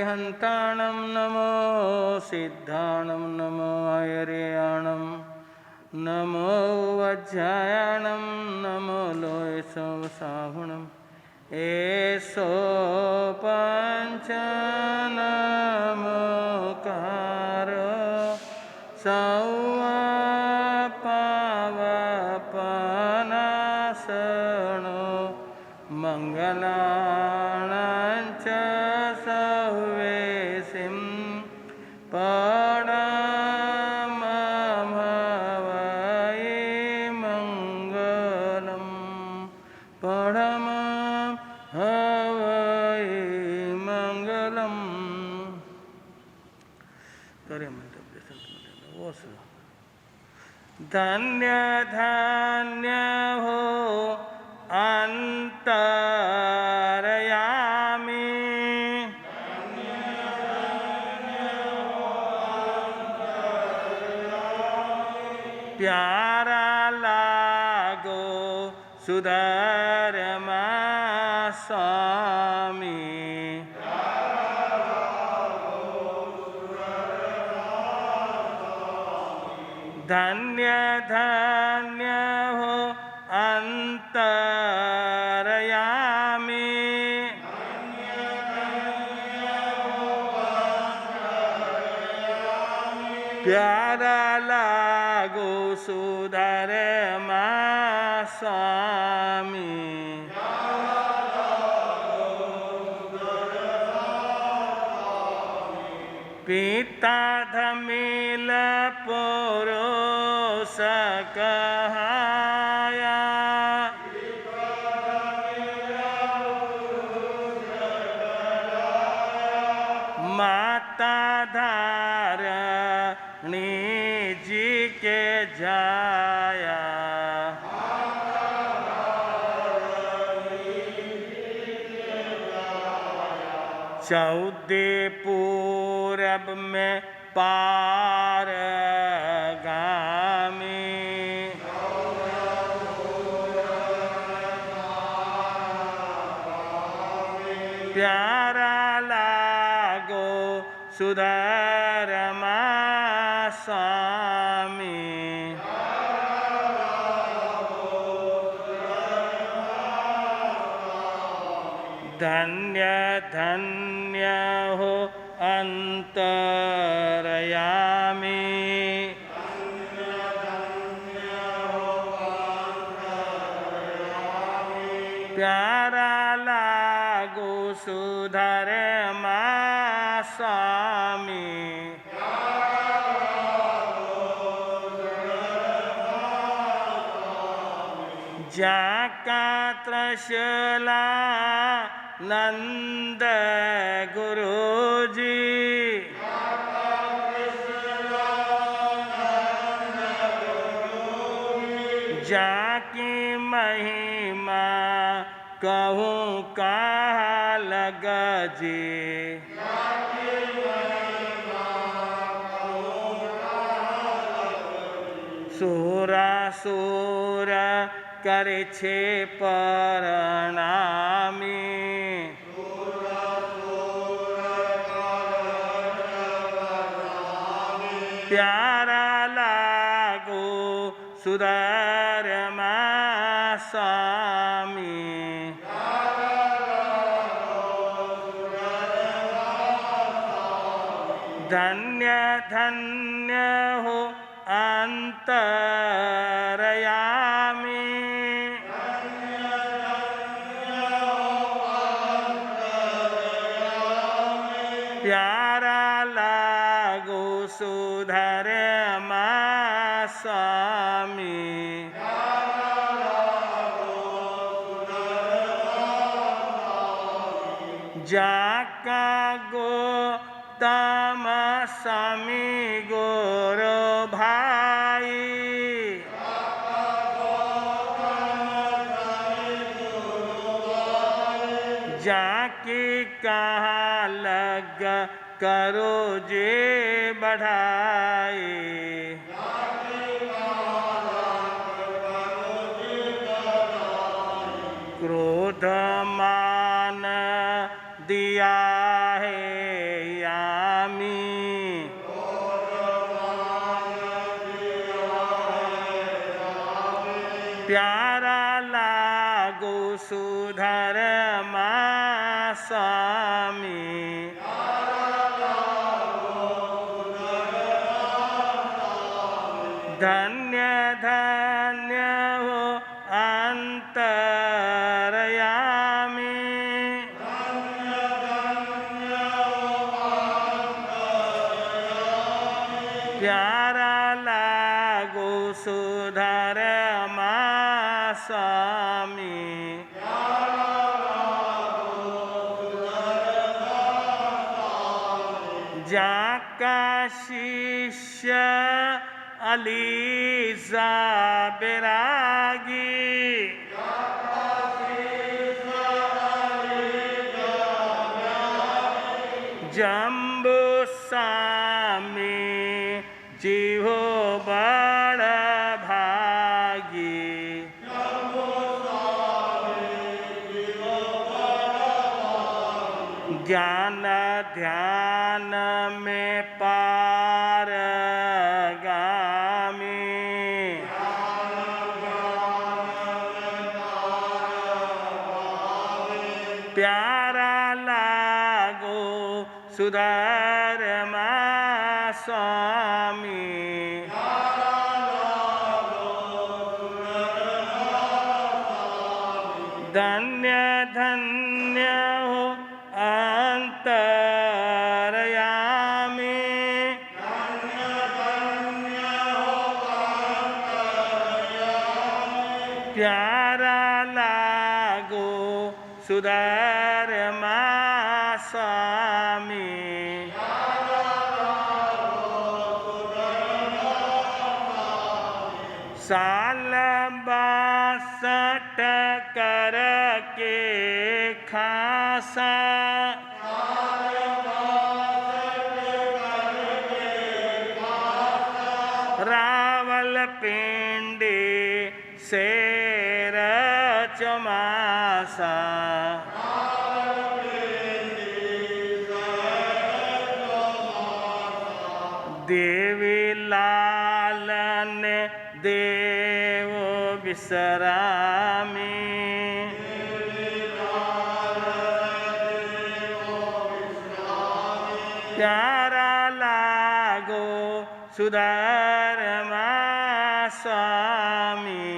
हन्ताणं नमो सिद्धाणं नमो आयर्याणं नमो वज्रायाणं नमो लोय संसाहुणम् एसो पंचनमोकार सौपावपनाशनो मंगलाणांच सवेसिं पडममवै मंगलम् हवै मंगलम्। धन्य धन्य हो अंतरयामी, प्यारा लागो सुधर्मा स्वामी। धन्य धन्य हो अंतरयामी, प्यारा लागो सुधर्मा स्वामी। पिता धमिल पुरुष कहाया, माता धारणी जी के जाया। चौदह पूरब में पार गामी, प्यारा लागो सुधर्मा स्वामी। धन्य धन्य हो अंतरयामी, प्यारा लागो सुधर्मा स्वामी। जाका त्रिशूला नंद गुरुजी, जाकी महिमा कहूँ कहा लग जी। सूरा सूर करे छे परणामी, प्यारा लागो सुधर्मा स्वामी। धन्य धन्य हो अंतरयामी, प्यारा लागो सुधर्मा स्वामी। जाका गोतम स्वामी गोरो भाई, जाकी कहाँ लग करो जे बढ़ाई। क्रोध मान दिया यामी। प्यारा लागो सुधर्मा स्वामी। धन्य धन्य हो अंतरयामी। प्यारा लागो सुधर्मा स्वामी। जाका शिष्य अलीजा बैरागी। जम्बू स्वामी जीवो बड़ भागी। ज्ञान ध्यान में पारगामी। प्यारा लागो सुधर्मा स्वामी। धन्य धन्य हो अंतरयामी। प्यारा लागो सुधर्मा स्वामी। साल 62 करके खासा। रावलपिंडी शेर चमासा। देवी लालन देव विश्रामी। प्यारा लागो सुधर्मा स्वामी।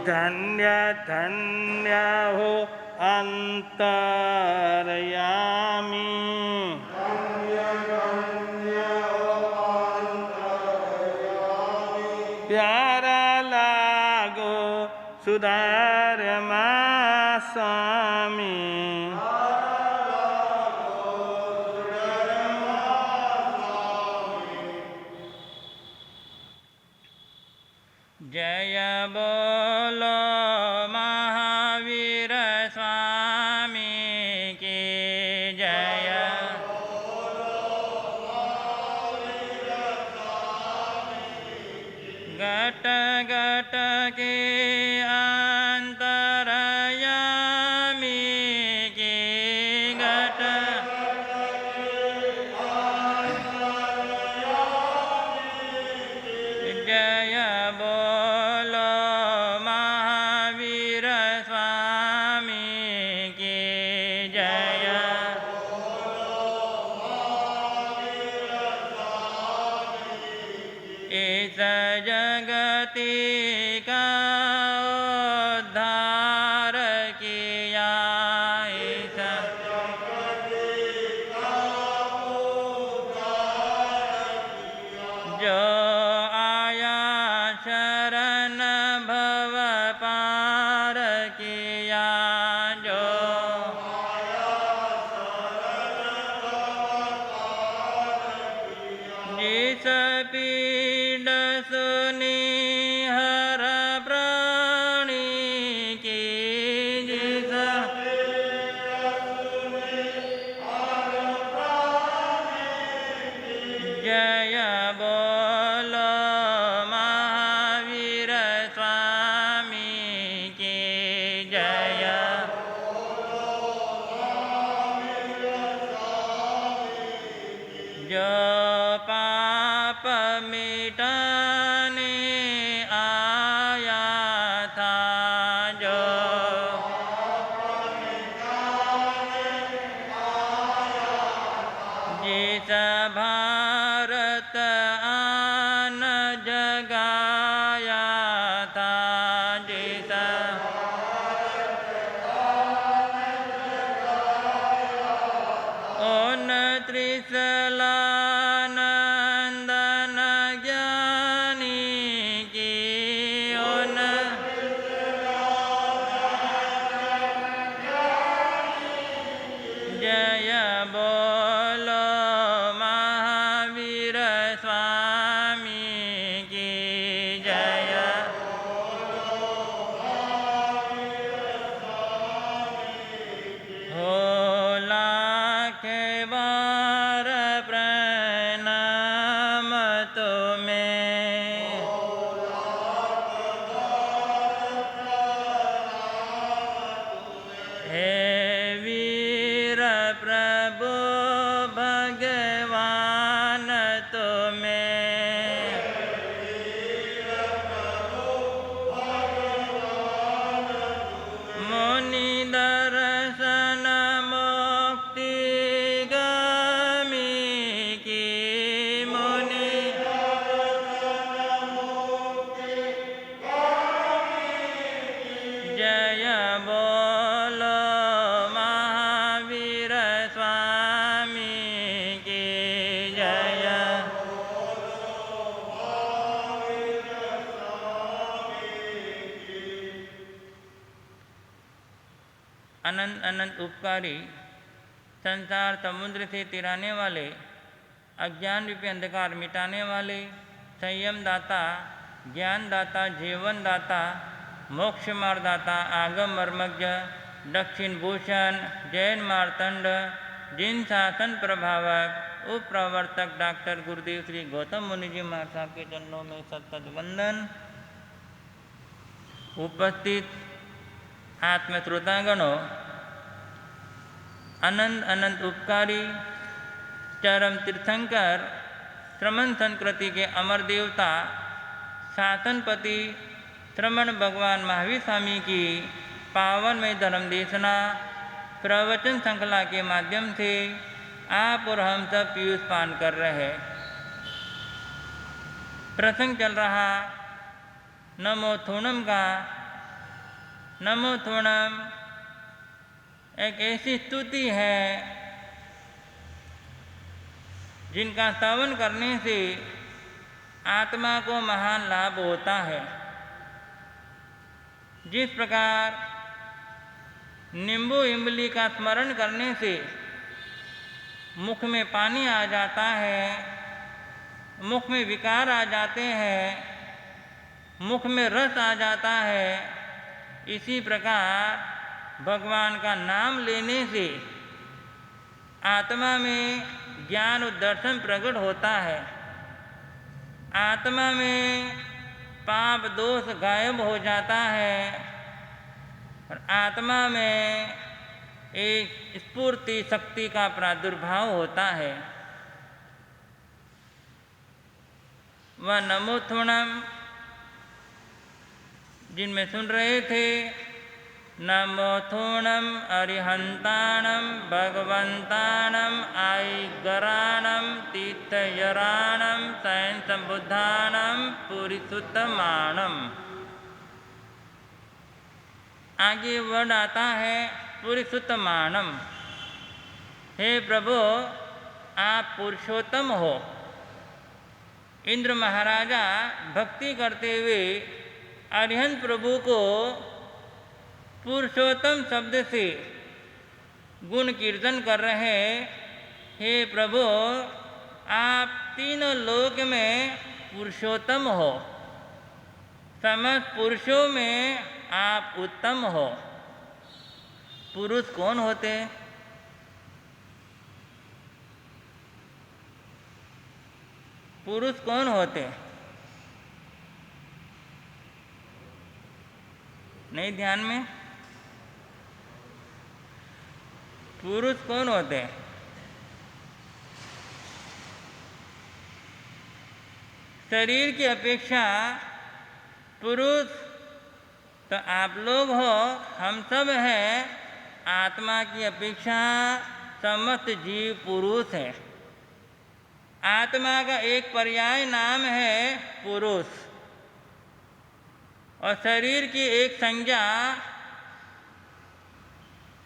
धन्य धन्य हो अंतरयामी। प्यारा लागो सुधर्मा स्वामी। जय बोलो महावीर स्वामी की जय। घट घट के अंतरयामी की जय। जो पाप मिटाने आया था, जो जिस भारत आन जगाया था, जिस ओन त्रिशलानंदन ज्ञानी की ओन जय बोलो महावीर स्वामी की जय। हो लाख बार प्रणाम तुम्हें, हे वीर प्रभु भगवान तुम्हें, मुनि दर्शन मुक्ति गामी की मुनि जय बोलो महावीर स्वामी की जय। अनंत अनंत उपकारी, संसार समुद्र से तिराने वाले, अज्ञान रूपी अंधकार मिटाने वाले, संयम दाता, ज्ञान दाता, जीवन दाता, मोक्ष मार्गदाता, आगम मर्मज्ञ, दक्षिण भूषण, जैन मार्तंड, जिन शासन प्रभावक, उप प्रवर्तक डॉक्टर गुरुदेव श्री गौतम मुनि जी महाराज साहब के चरणों में सतत वंदन। उपस्थित आत्म श्रोतागणों, अनंत अनंत उपकारी, चरम तीर्थंकर, श्रमण संस्कृति के अमर देवता, शासनपति श्रमण भगवान महावीर स्वामी की पावन में धर्म देशना प्रवचन श्रृंखला के माध्यम से आप और हम सब पीयूष पान कर रहे। प्रसंग चल रहा नमो थोणम का। नमो थोणम एक ऐसी स्तुति है जिनका स्तवन करने से आत्मा को महान लाभ होता है। जिस प्रकार नींबू इमली का स्मरण करने से मुख में पानी आ जाता है, मुख में विकार आ जाते हैं, मुख में रस आ जाता है, इसी प्रकार भगवान का नाम लेने से आत्मा में ज्ञान और दर्शन प्रकट होता है। आत्मा में पाप दोष गायब हो जाता है और आत्मा में एक स्फूर्ति शक्ति का प्रादुर्भाव होता है। वह नमो थोणम जिनमें सुन रहे थे, नमो थोणम अरिहंताणम भगवंताणम आईगराणम तीर्थयराणम सैन संबुद्धाणम पुरीसुत्तमाणम। आगे वर्ड आता है पुरीसुत्तमाणम। हे प्रभु, आप पुरुषोत्तम हो। इंद्र महाराजा भक्ति करते हुए अरिहंत प्रभु को पुरुषोत्तम शब्द से गुण कीर्तन कर रहे। हे प्रभु, आप तीनों लोक में पुरुषोत्तम हो, समस्त पुरुषों में आप उत्तम हो। पुरुष कौन होते? पुरुष कौन होते? नहीं ध्यान में? पुरुष कौन होते हैं? शरीर की अपेक्षा पुरुष तो आप लोग हो, हम सब हैं। आत्मा की अपेक्षा समस्त जीव पुरुष है। आत्मा का एक पर्याय नाम है पुरुष, और शरीर की एक संज्ञा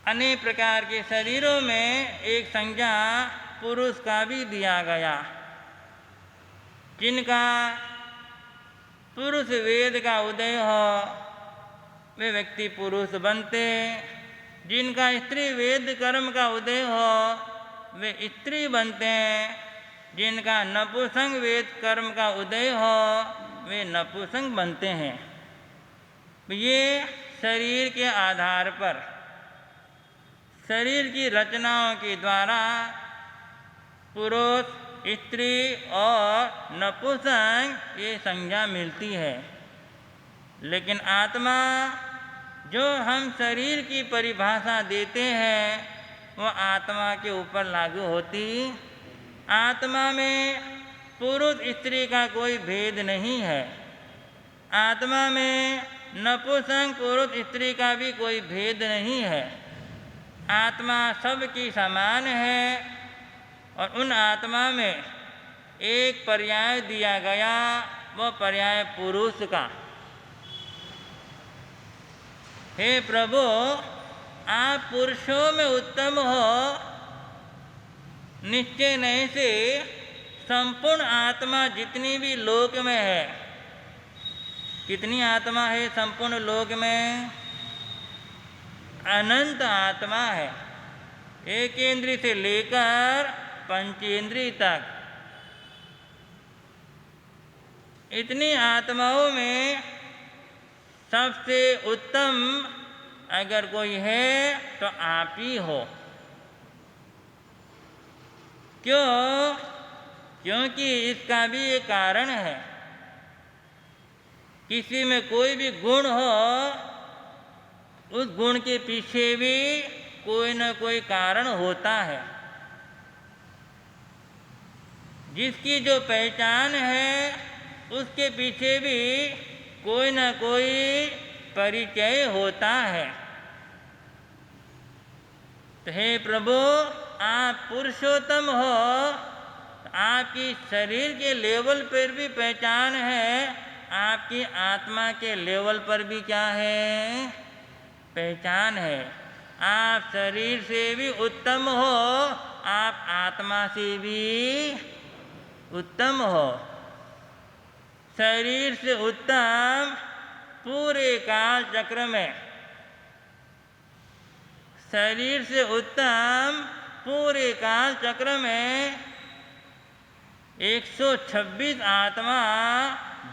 अनेक प्रकार के शरीरों में एक संज्ञा पुरुष का भी दिया गया। जिनका पुरुष वेद का उदय हो वे व्यक्ति पुरुष बनते। जिनका स्त्री वेद कर्म का उदय हो वे स्त्री बनते हैं। जिनका नपुंसक वेद कर्म का उदय हो वे नपुंसक बनते हैं। ये शरीर के आधार पर, शरीर की रचनाओं के द्वारा पुरुष, स्त्री और नपुंसक ये संज्ञा मिलती है। लेकिन आत्मा जो हम शरीर की परिभाषा देते हैं वो आत्मा के ऊपर लागू होती। आत्मा में पुरुष स्त्री का कोई भेद नहीं है। आत्मा में नपुंसक पुरुष स्त्री का भी कोई भेद नहीं है। आत्मा सबकी समान है, और उन आत्मा में एक पर्याय दिया गया, वो पर्याय पुरुष का। हे प्रभु, आप पुरुषों में उत्तम हो, निश्चय नहीं से संपूर्ण आत्मा जितनी भी लोक में है। कितनी आत्मा है संपूर्ण लोक में? अनंत आत्मा है, एक इंद्रिय से लेकर पंचेंद्रिय तक। इतनी आत्माओं में सबसे उत्तम अगर कोई है तो आप ही हो। क्यों? क्योंकि इसका भी एक कारण है। किसी में कोई भी गुण हो, उस गुण के पीछे भी कोई न कोई कारण होता है। जिसकी जो पहचान है उसके पीछे भी कोई न कोई परिचय होता है। तो हे प्रभु, आप पुरुषोत्तम हो, आपकी शरीर के लेवल पर भी पहचान है, आपकी आत्मा के लेवल पर भी क्या है? पहचान है। आप शरीर से भी उत्तम हो, आप आत्मा से भी उत्तम हो। शरीर से उत्तम पूरे काल चक्र में, शरीर से उत्तम पूरे काल चक्र में 126 आत्मा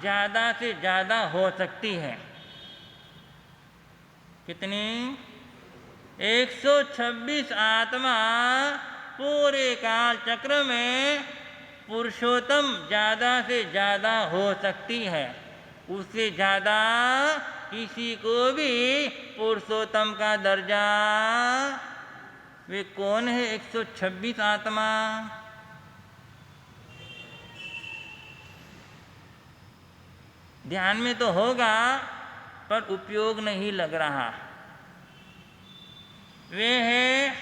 ज़्यादा से ज़्यादा हो सकती है। कितनी? 126 आत्मा पूरे काल चक्र में पुरुषोत्तम ज़्यादा से ज़्यादा हो सकती है। उससे ज़्यादा किसी को भी पुरुषोत्तम का दर्जा, वे कौन है 126 आत्मा? ध्यान में तो होगा पर उपयोग नहीं लग रहा। वे है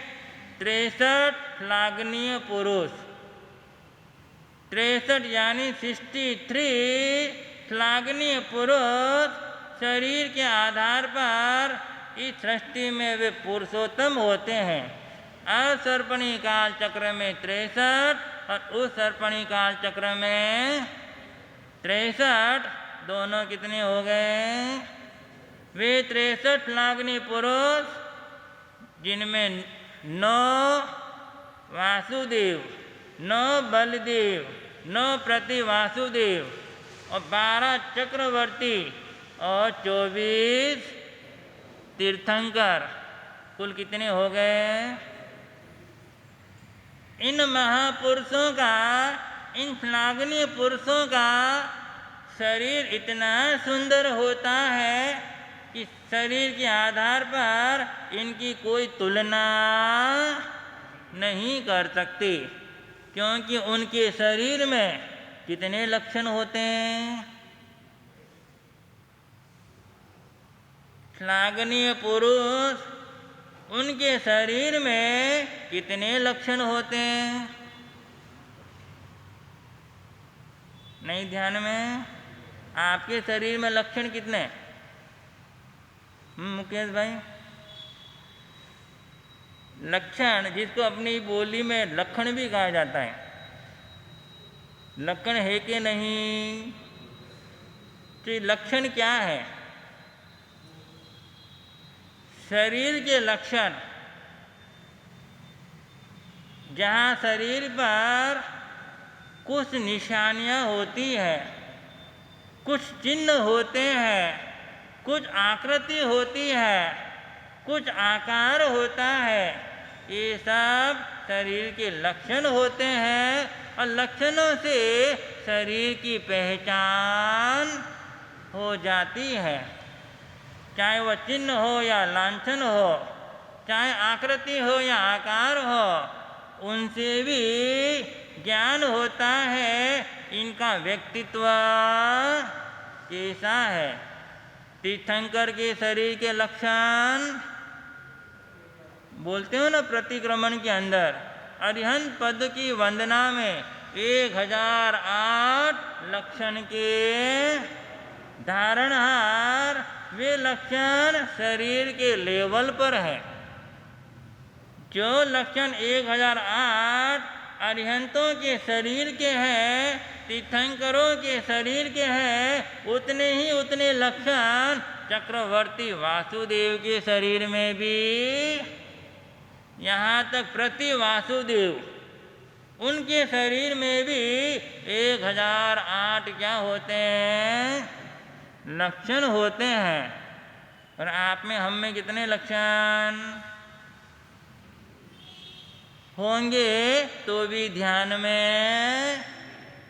63 श्लाघनीय पुरुष। 63 यानी 63 श्लाघनीय पुरुष शरीर के आधार पर इस सृष्टि में वे पुरुषोत्तम होते हैं। असर्पणी काल चक्र में 63 और उस सर्पणी काल चक्र में 63, दोनों कितने हो गए? वे 63 श्लाघनीय पुरुष जिनमें 9 वासुदेव, 9 बलदेव, 9 प्रति वासुदेव और 12 चक्रवर्ती और 24 तीर्थंकर, कुल कितने हो गए? इन महापुरुषों का, इन श्लाघनीय पुरुषों का शरीर इतना सुंदर होता है कि शरीर के आधार पर इनकी कोई तुलना नहीं कर सकते, क्योंकि उनके शरीर में कितने लक्षण होते हैं। श्लाघनीय पुरुष, उनके शरीर में कितने लक्षण होते हैं? नहीं ध्यान में? आपके शरीर में लक्षण कितने? मुकेश भाई, लक्षण जिसको अपनी बोली में लक्षण भी कहा जाता है, लक्षण है कि नहीं? तो लक्षण क्या है? शरीर के लक्षण, जहाँ शरीर पर कुछ निशानियाँ होती है, कुछ चिन्ह होते हैं, कुछ आकृति होती है, कुछ आकार होता है, ये सब शरीर के लक्षण होते हैं। और लक्षणों से शरीर की पहचान हो जाती है, चाहे वह चिन्ह हो या लांछन हो, चाहे आकृति हो या आकार हो, उनसे भी ज्ञान होता है इनका व्यक्तित्व कैसा है। तीर्थंकर के शरीर के लक्षण बोलते हो ना प्रतिक्रमण के अंदर, अरिहंत पद की वंदना में 1008 लक्षण के धारणहार, वे लक्षण शरीर के लेवल पर है। जो लक्षण 1008 अरिहंतों के शरीर के हैं, तीर्थंकरों के शरीर के हैं, उतने लक्षण चक्रवर्ती वासुदेव के शरीर में भी, यहाँ तक प्रति वासुदेव उनके शरीर में भी 1008 क्या होते हैं? लक्षण होते हैं। और आप में हम में कितने लक्षण होंगे? तो भी ध्यान में,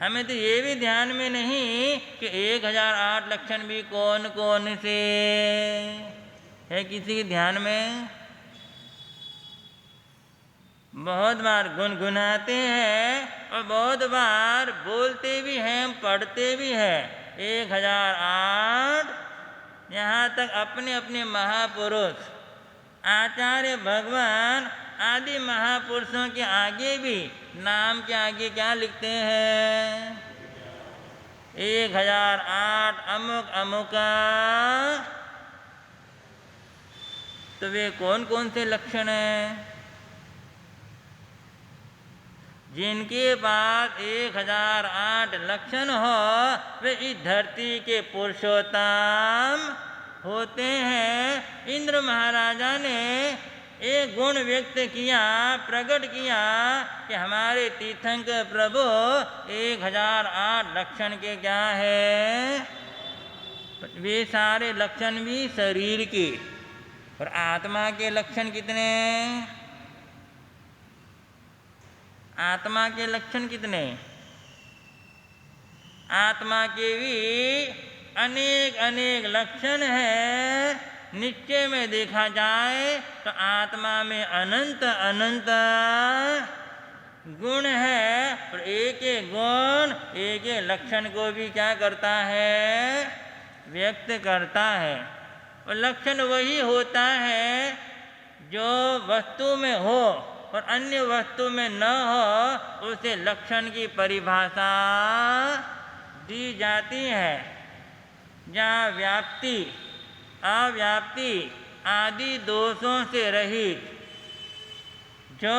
हमें तो ये भी ध्यान में नहीं कि 1008 लक्षण भी कौन कौन से है, किसी के ध्यान में? बहुत बार गुनगुनाते हैं और बहुत बार बोलते भी हैं, पढ़ते भी हैं 1008। यहाँ तक अपने अपने महापुरुष आचार्य भगवान आदि महापुरुषों के आगे भी, नाम के आगे क्या लिखते हैं? 1008 अमुक अमुका। तो वे कौन कौन से लक्षण हैं? जिनके पास 1008 लक्षण हो, वे इस धरती के पुरुषोत्तम होते हैं। इंद्र महाराजा ने एक गुण व्यक्त किया, प्रकट किया कि हमारे तीर्थंकर प्रभु 1008 लक्षण के क्या है? वे सारे लक्षण भी शरीर के। और आत्मा के लक्षण कितने? आत्मा के लक्षण कितने? आत्मा के भी अनेक अनेक लक्षण हैं। निश्चय में देखा जाए तो आत्मा में अनंत अनंत गुण है, और एक एक गुण एक एक लक्षण को भी क्या करता है? व्यक्त करता है। और लक्षण वही होता है जो वस्तु में हो और अन्य वस्तु में न हो, उसे लक्षण की परिभाषा दी जाती है। जहाँ व्याप्ति अव्याप्ति आदि दोषों से रहित जो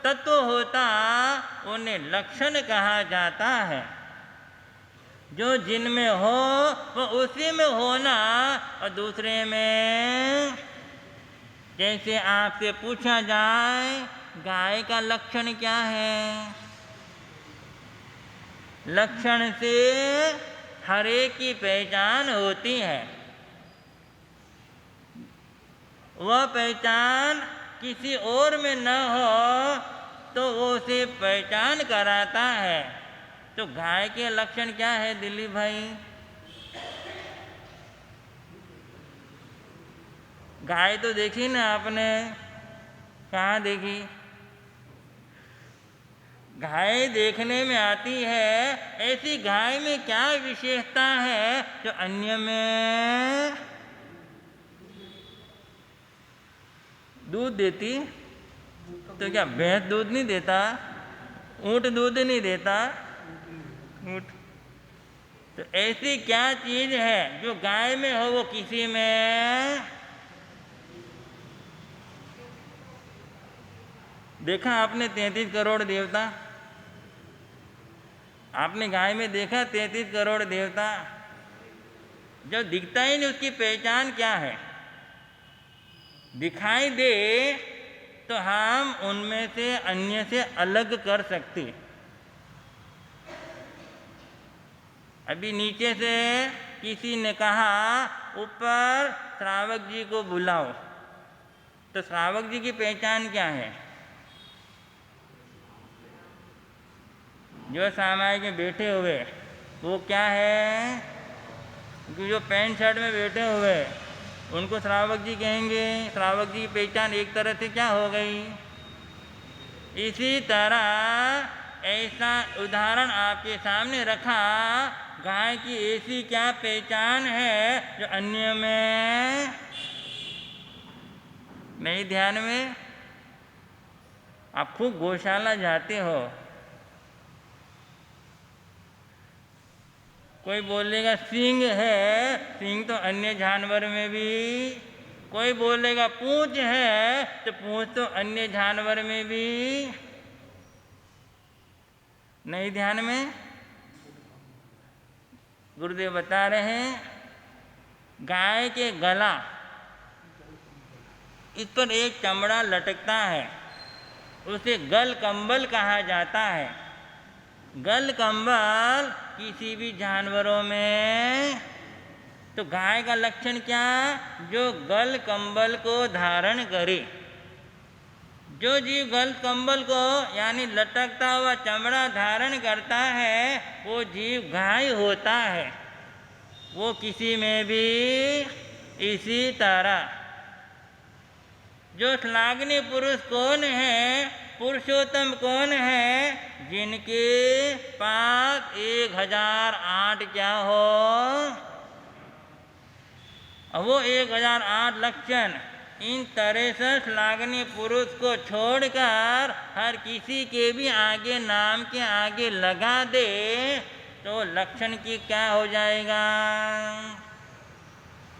तत्व होता, उन्हें लक्षण कहा जाता है। जो जिनमें हो वो उसी में होना, और दूसरे में, जैसे आपसे पूछा जाए गाय का लक्षण क्या है? लक्षण से हर एक की पहचान होती है। वह पहचान किसी और में न हो तो वो उसे पहचान कराता है। तो गाय के लक्षण क्या है दिलीप भाई? गाय तो देखी ना आपने? कहाँ देखी? गाय देखने में आती है, ऐसी गाय में क्या विशेषता है जो अन्य में दूध देती? तो क्या भैंस दूध नहीं देता? ऊंट दूध नहीं देता? ऊंट। तो ऐसी क्या चीज है जो गाय में हो वो किसी में? देखा आपने 33 करोड़ देवता? आपने गाय में देखा 33 करोड़ देवता? जो दिखता ही नहीं उसकी पहचान क्या है? दिखाई दे तो हम उनमें से अन्य से अलग कर सकते। अभी नीचे से किसी ने कहा ऊपर श्रावक जी को बुलाओ, तो श्रावक जी की पहचान क्या है? जो सामाई में बैठे हुए वो क्या है? जो पैंट शर्ट में बैठे हुए उनको श्रावक जी कहेंगे। श्रावक जी की पहचान एक तरह से क्या हो गई? इसी तरह ऐसा उदाहरण आपके सामने रखा, गाय की ऐसी क्या पहचान है जो अन्य में नहीं? ध्यान में आप खूब गौशाला जाते हो, कोई बोलेगा सींग है, सींग तो अन्य जानवर में भी। कोई बोलेगा पूंछ है, तो पूंछ तो अन्य जानवर में भी नहीं। ध्यान में गुरुदेव बता रहे हैं, गाय के गला इस पर एक चमड़ा लटकता है, उसे गल कंबल कहा जाता है। गल कंबल किसी भी जानवरों में, तो गाय का लक्षण क्या? जो गल कंबल को धारण करे। जो जीव गल कंबल को यानी लटकता हुआ चमड़ा धारण करता है वो जीव गाय होता है। वो किसी में भी इसी तरह। जो श्लाघनीय पुरुष कौन है, पुरुषोत्तम कौन है? जिनके पास 1008 क्या हो? वो 1008 लक्षण। इन तरह से श्लाघनीय पुरुष को छोड़कर हर किसी के भी आगे नाम के आगे लगा दे तो लक्षण की क्या हो जाएगा?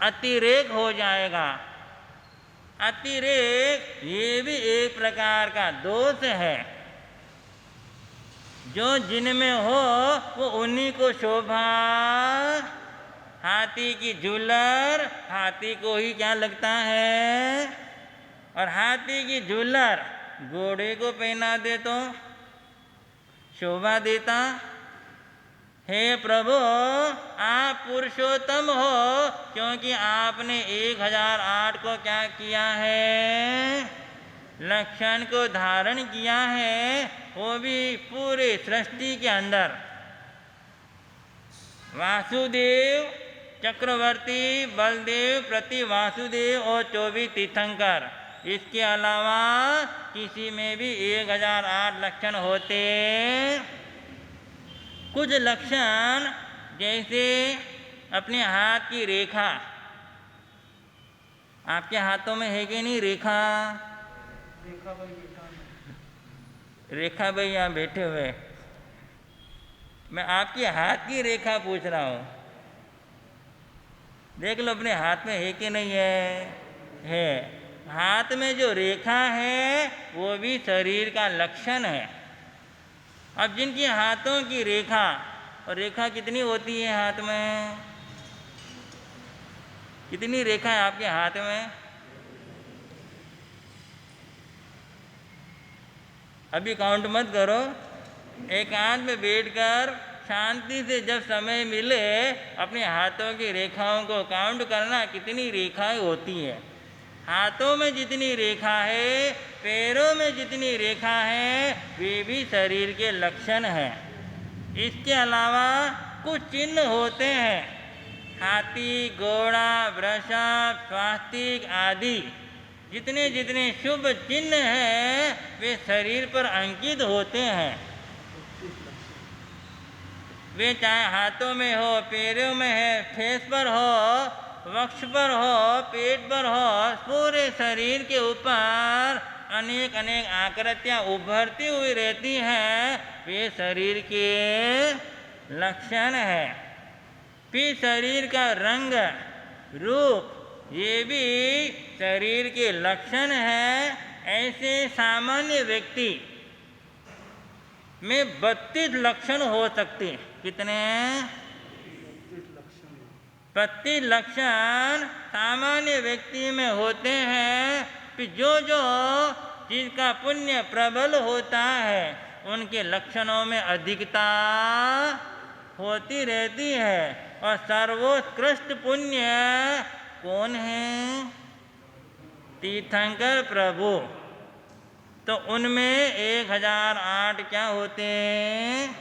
अतिरेक हो जाएगा। अतिरेक ये भी एक प्रकार का दोष है। जो जिनमें हो वो उन्हीं को शोभा। हाथी की झूलर हाथी को ही क्या लगता है? और हाथी की झूलर घोड़े को पहना दे तो शोभा देता। हे प्रभु, आप पुरुषोत्तम हो क्योंकि आपने 1008 को क्या किया है? लक्षण को धारण किया है, वो भी पूरे सृष्टि के अंदर। वासुदेव, चक्रवर्ती, बलदेव, प्रति वासुदेव और 24 तीर्थंकर, इसके अलावा किसी में भी 1008 लक्षण होते। कुछ लक्षण जैसे अपने हाथ की रेखा, आपके हाथों में है कि नहीं रेखा? रेखा भाई यहाँ बैठे हुए, मैं आपके हाथ की रेखा पूछ रहा हूँ। देख लो अपने हाथ में है कि नहीं है। हाथ में जो रेखा है वो भी शरीर का लक्षण है। अब जिनकी हाथों की रेखा, और रेखा कितनी होती है हाथ में? कितनी रेखा है आपके हाथ में? अभी काउंट मत करो, एकांत में बैठकर शांति से जब समय मिले अपने हाथों की रेखाओं को काउंट करना, कितनी रेखाएं होती हैं। हाथों में जितनी रेखा है, पैरों में जितनी रेखा है, वे भी शरीर के लक्षण हैं। इसके अलावा कुछ चिन्ह होते हैं, हाथी, घोड़ा, वृषभ, स्वास्तिक आदि जितने जितने शुभ चिन्ह हैं वे शरीर पर अंकित होते हैं। वे चाहे हाथों में हो, पैरों में है, फेस पर हो, वक्ष पर हो, पेट पर हो, पूरे शरीर के ऊपर अनेक अनेक आकृतियाँ उभरती हुई रहती हैं। वे शरीर के लक्षण है। फिर शरीर का रंग रूप, ये भी शरीर के लक्षण है। ऐसे सामान्य व्यक्ति में 32 लक्षण हो सकते हैं। कितने? 32 लक्षण सामान्य व्यक्ति में होते हैं। फिर जो जो जिसका पुण्य प्रबल होता है उनके लक्षणों में अधिकता होती रहती है। और सर्वोत्कृष्ट पुण्य कौन है? तीर्थंकर प्रभु। तो उनमें 1008 क्या होते हैं?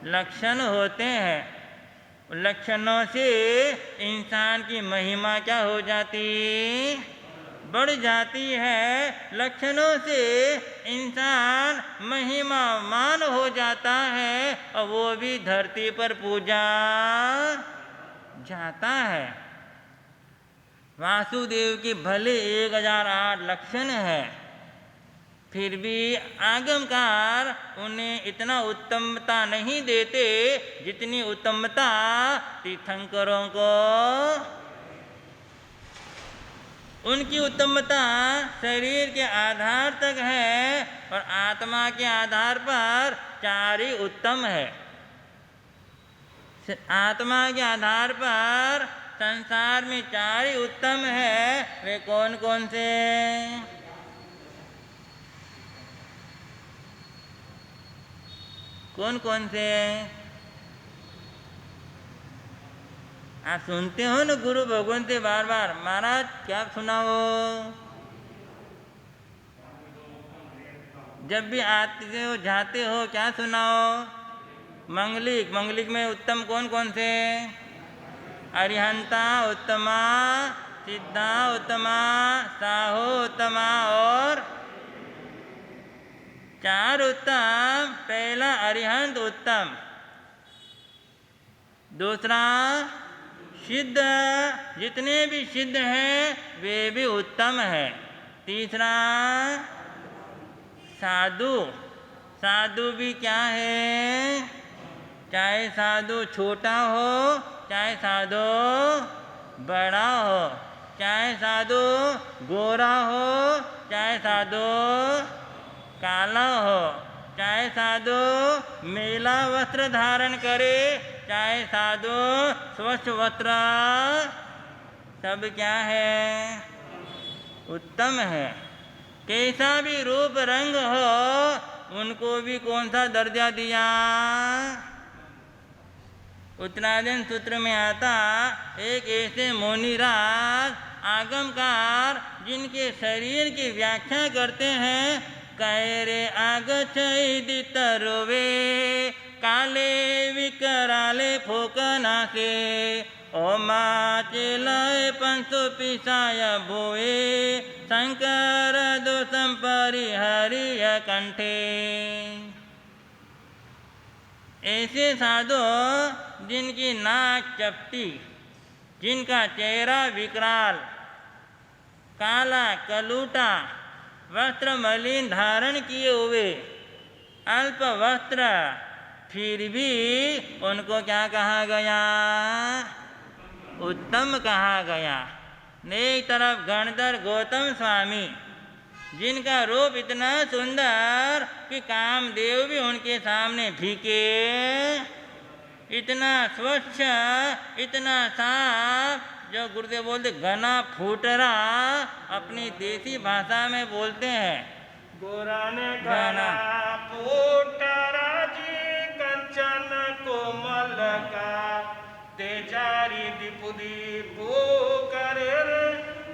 लक्षण होते हैं। लक्षणों से इंसान की महिमा क्या हो जाती? बढ़ जाती है। लक्षणों से इंसान महिमामान हो जाता है और वो भी धरती पर पूजा जाता है। वासुदेव के भले 1008 लक्षण है, फिर भी आगमकार उन्हें इतना उत्तमता नहीं देते जितनी उत्तमता तीर्थंकरों को। उनकी उत्तमता शरीर के आधार तक है और आत्मा के आधार पर 4 ही उत्तम है। आत्मा के आधार पर संसार में 4 ही उत्तम है। वे कौन कौन से? कौन कौन से? आप सुनते हो ना गुरु भगवान से बार बार, महाराज क्या सुनाओ? जब भी आते हो जाते हो क्या सुनाओ? मंगलिक। मंगलिक में उत्तम कौन कौन से? अरिहंता उत्तमा, सिद्धा उत्तमा, साहो उत्तमा और 4 उत्तम। पहला अरिहंत उत्तम, दूसरा सिद्ध, जितने भी सिद्ध हैं वे भी उत्तम है। तीसरा साधु। साधु भी क्या है? चाहे साधु छोटा हो, चाहे साधु बड़ा हो, चाहे साधु गोरा हो, चाहे साधु काला हो, चाहे साधु मेला वस्त्र धारण करे, चाहे साधु स्वच्छ वस्त्र, सब क्या है? उत्तम है। कैसा भी रूप रंग हो उनको भी कौन सा दर्जा दिया? उत्तरायण सूत्र में आता, एक ऐसे मुनिराज आगमकार जिनके शरीर की व्याख्या करते हैं। कैरे आगच्छति तरुवे काले विकराले फोकनासे ओमाचेलय पंसु पिशाय भुवे शंकर दोषम परिहरिय कंठे। ऐसे साधु जिनकी नाक चपटी, जिनका चेहरा विकराल, काला कलूटा, वस्त्र मलिन धारण किए हुए, अल्प वस्त्र, फिर भी उनको क्या कहा गया? उत्तम कहा गया। एक तरफ गणधर गौतम स्वामी, जिनका रूप इतना सुंदर कि कामदेव भी उनके सामने फीके, इतना स्वच्छ, इतना साफ, जो गुरुदेव बोलते घना फूटरा, अपनी देसी भाषा में बोलते हैं। गोरा ने घना फूटरा जी कंचन कोमल का तेजारी दीपुदी भू करे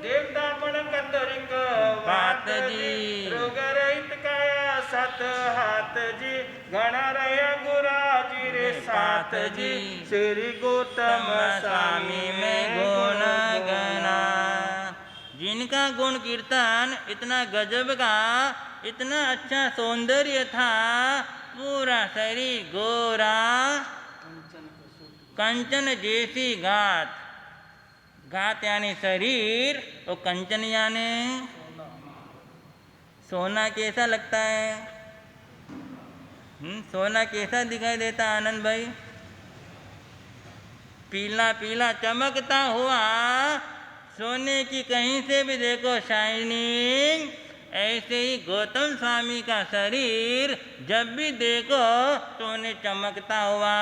देवता पण कतरिक बात जी रोग रहित काया सत हाथ जी घना रहे गुरा जी रे साथ जी श्री गौतम स्वामी में गुण गना। जिनका गुण कीर्तन इतना गजब का, इतना अच्छा सौंदर्य था, पूरा शरीर गोरा कंचन जैसी गात, गात यानी शरीर, और कंचन यानी सोना कैसा लगता है? सोना कैसा दिखाई देता है आनंद भाई? पीला पीला चमकता हुआ, सोने की कहीं से भी देखो शाइनिंग। ऐसे ही गौतम स्वामी का शरीर जब भी देखो तो उन्हें चमकता हुआ,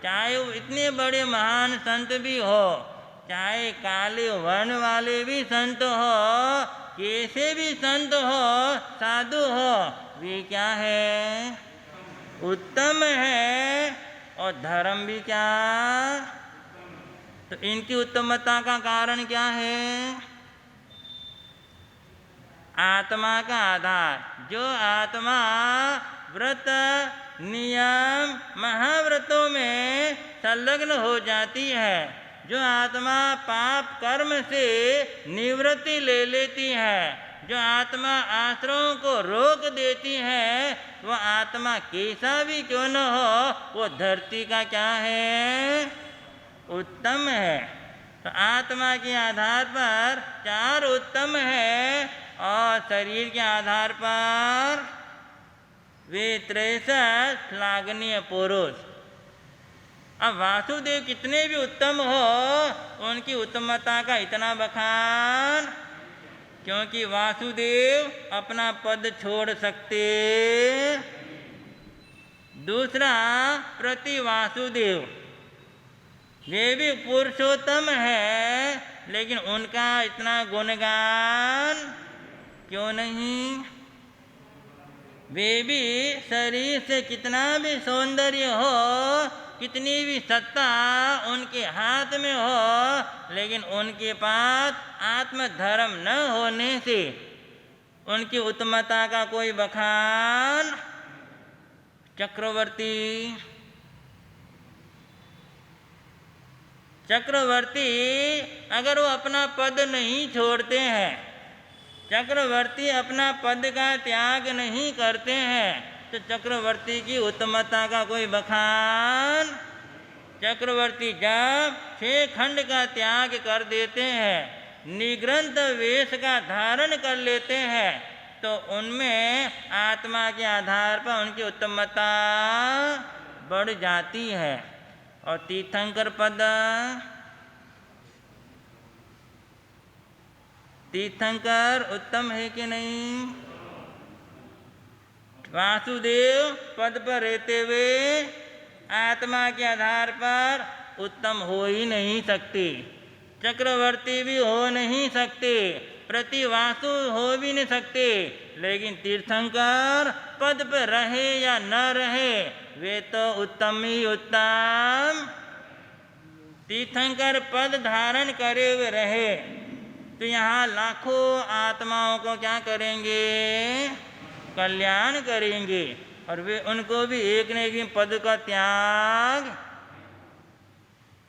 चाहे वो इतने बड़े महान संत भी हो, चाहे काले वर्ण वाले भी संत हो, कैसे भी संत हो, साधु हो, वे क्या है? उत्तम है। और धर्म भी क्या? तो इनकी उत्तमता का कारण क्या है? आत्मा का आधार। जो आत्मा व्रत नियम महाव्रतों में संलग्न हो जाती है, जो आत्मा पाप कर्म से निवृत्ति ले लेती है, जो आत्मा आश्रयों को रोक देती है, वह आत्मा कैसा भी क्यों न हो, वो धरती का क्या है? उत्तम है। तो आत्मा के आधार पर चार उत्तम है, और शरीर के आधार पर वे 63 श्लाघनीय पुरुष। अब वासुदेव कितने भी उत्तम हो, उनकी उत्तमता का इतना बखान, क्योंकि वासुदेव अपना पद छोड़ सकते। दूसरा प्रति वासुदेव, वे भी पुरुषोत्तम है, लेकिन उनका इतना गुणगान क्यों नहीं? वे भी शरीर से कितना भी सौंदर्य हो, कितनी भी सत्ता उनके हाथ में हो, लेकिन उनके पास आत्मधर्म न होने से उनकी उत्तमता का कोई बखान। चक्रवर्ती, चक्रवर्ती अगर वो अपना पद नहीं छोड़ते हैं, चक्रवर्ती अपना पद का त्याग नहीं करते हैं, तो चक्रवर्ती की उत्तमता का कोई बखान। चक्रवर्ती जब 6 खंड का त्याग कर देते हैं, निग्रंथ वेश का धारण कर लेते हैं, तो उनमें आत्मा के आधार पर उनकी उत्तमता बढ़ जाती है। और तीर्थंकर पद, तीर्थंकर उत्तम है कि नहीं? वासुदेव पद पर रहते हुए आत्मा के आधार पर उत्तम हो ही नहीं सकते, चक्रवर्ती भी हो नहीं सकते, प्रतिवासु हो भी नहीं सकते। लेकिन तीर्थंकर पद पर रहे या न रहे, वे तो उत्तम ही उत्तम। तीर्थंकर पद धारण करे हुए रहे, तो यहाँ लाखों आत्माओं को क्या करेंगे? कल्याण करेंगे। और वे उनको भी एक न एक दिन पद का त्याग,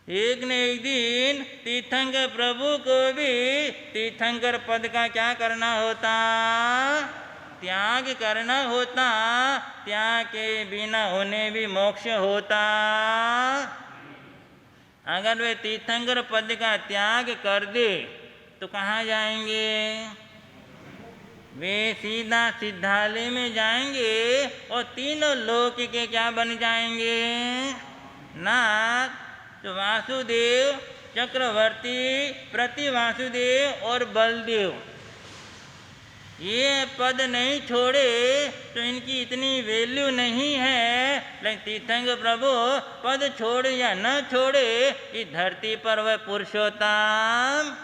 एक न एक दिन तीर्थंकर प्रभु को भी तीर्थंकर पद का क्या करना होता? त्याग करना होता। त्याग के बिना उन्हें भी मोक्ष होता। अगर वे तीर्थंकर पद का त्याग कर दे तो कहाँ जाएंगे? वे सीधा सिद्धालय में जाएंगे और तीनों लोक के क्या बन जाएंगे? नाथ। तो वासुदेव, चक्रवर्ती, प्रति वासुदेव और बलदेव, ये पद नहीं छोड़े तो इनकी इतनी वैल्यू नहीं है। लेकिन तीर्थंकर प्रभु पद छोड़े या न छोड़े, इस धरती पर वह पुरुषोत्तम।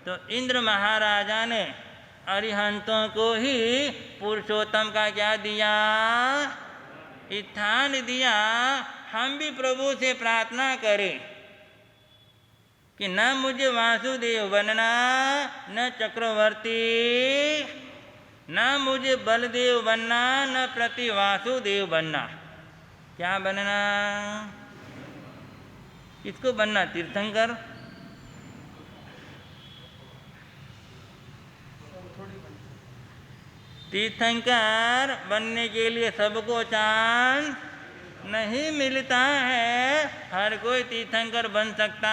तो इंद्र महाराजा ने अरिहंतों को ही पुरुषोत्तम का क्या दिया? स्थान दिया। हम भी प्रभु से प्रार्थना करें कि न मुझे वासुदेव बनना, न चक्रवर्ती, न मुझे बलदेव बनना, न प्रति वासुदेव बनना। क्या बनना? किसको बनना? तीर्थंकर। तीर्थंकर बनने के लिए सबको चांस नहीं मिलता है, हर कोई तीर्थंकर बन सकता।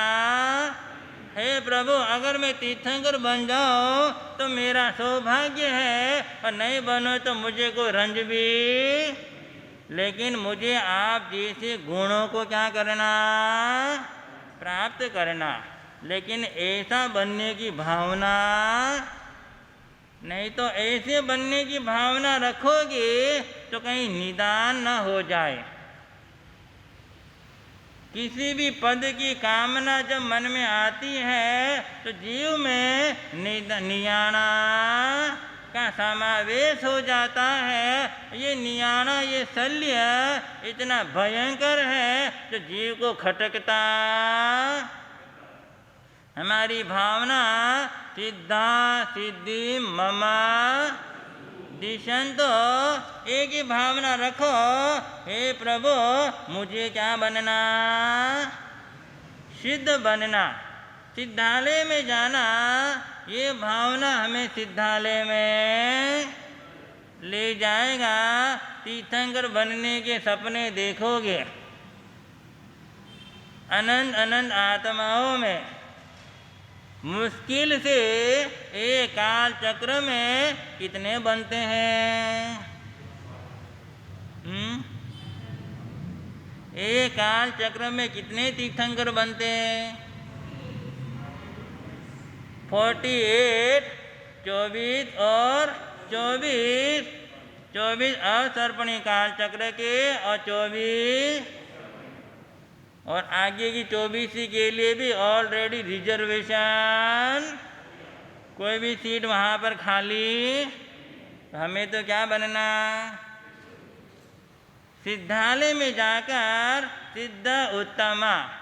हे प्रभु, अगर मैं तीर्थंकर बन जाऊं तो मेरा सौभाग्य है, और नहीं बनो तो मुझे कोई रंज भी। लेकिन मुझे आप जैसे गुणों को क्या करना, प्राप्त करना। लेकिन ऐसा बनने की भावना, नहीं तो ऐसे बनने की भावना रखोगे तो कहीं निदान न हो जाए। किसी भी पद की कामना जब मन में आती है तो जीव में नियाणा का समावेश हो जाता है। ये नियाणा, ये शल्य इतना भयंकर है जो जीव को खटकता। हमारी भावना सिद्धा सिद्धि मम दिशंतो, एक ही भावना रखो, हे प्रभु मुझे क्या बनना, सिद्ध बनना, सिद्धालय में जाना। ये भावना हमें सिद्धालय में ले जाएगा। तीर्थंकर बनने के सपने देखोगे, अनंत अनंत आत्माओं में मुश्किल से एक काल चक्र में कितने बनते हैं? एक काल चक्र में कितने तीर्थंकर बनते हैं? 48, 24 और 24 असर्पणी काल चक्र के, और 24 और आगे की 24 के लिए भी ऑलरेडी रिजर्वेशन। कोई भी सीट वहाँ पर खाली, हमें तो क्या बनना, सिद्धालय में जाकर सिद्ध उत्तमा,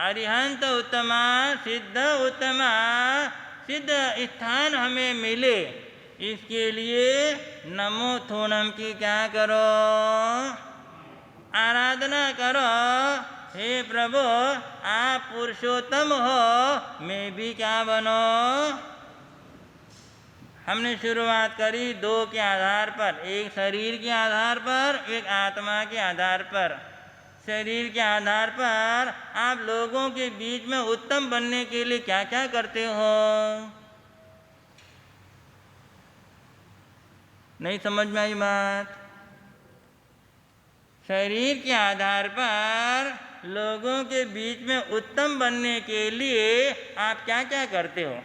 अरिहंत उत्तमा, सिद्ध उत्तमा, सिद्ध स्थान हमें मिले। इसके लिए नमो थोनम की क्या करो, आराधना करो। हे प्रभु, आप पुरुषोत्तम हो, मैं भी क्या बनो। हमने शुरुआत करी दो के आधार पर, एक शरीर के आधार पर, एक आत्मा के आधार पर। शरीर के आधार पर आप लोगों के बीच में उत्तम बनने के लिए क्या क्या करते हो? नहीं समझ में आई बात? शरीर के आधार पर लोगों के बीच में उत्तम बनने के लिए आप क्या क्या करते हो?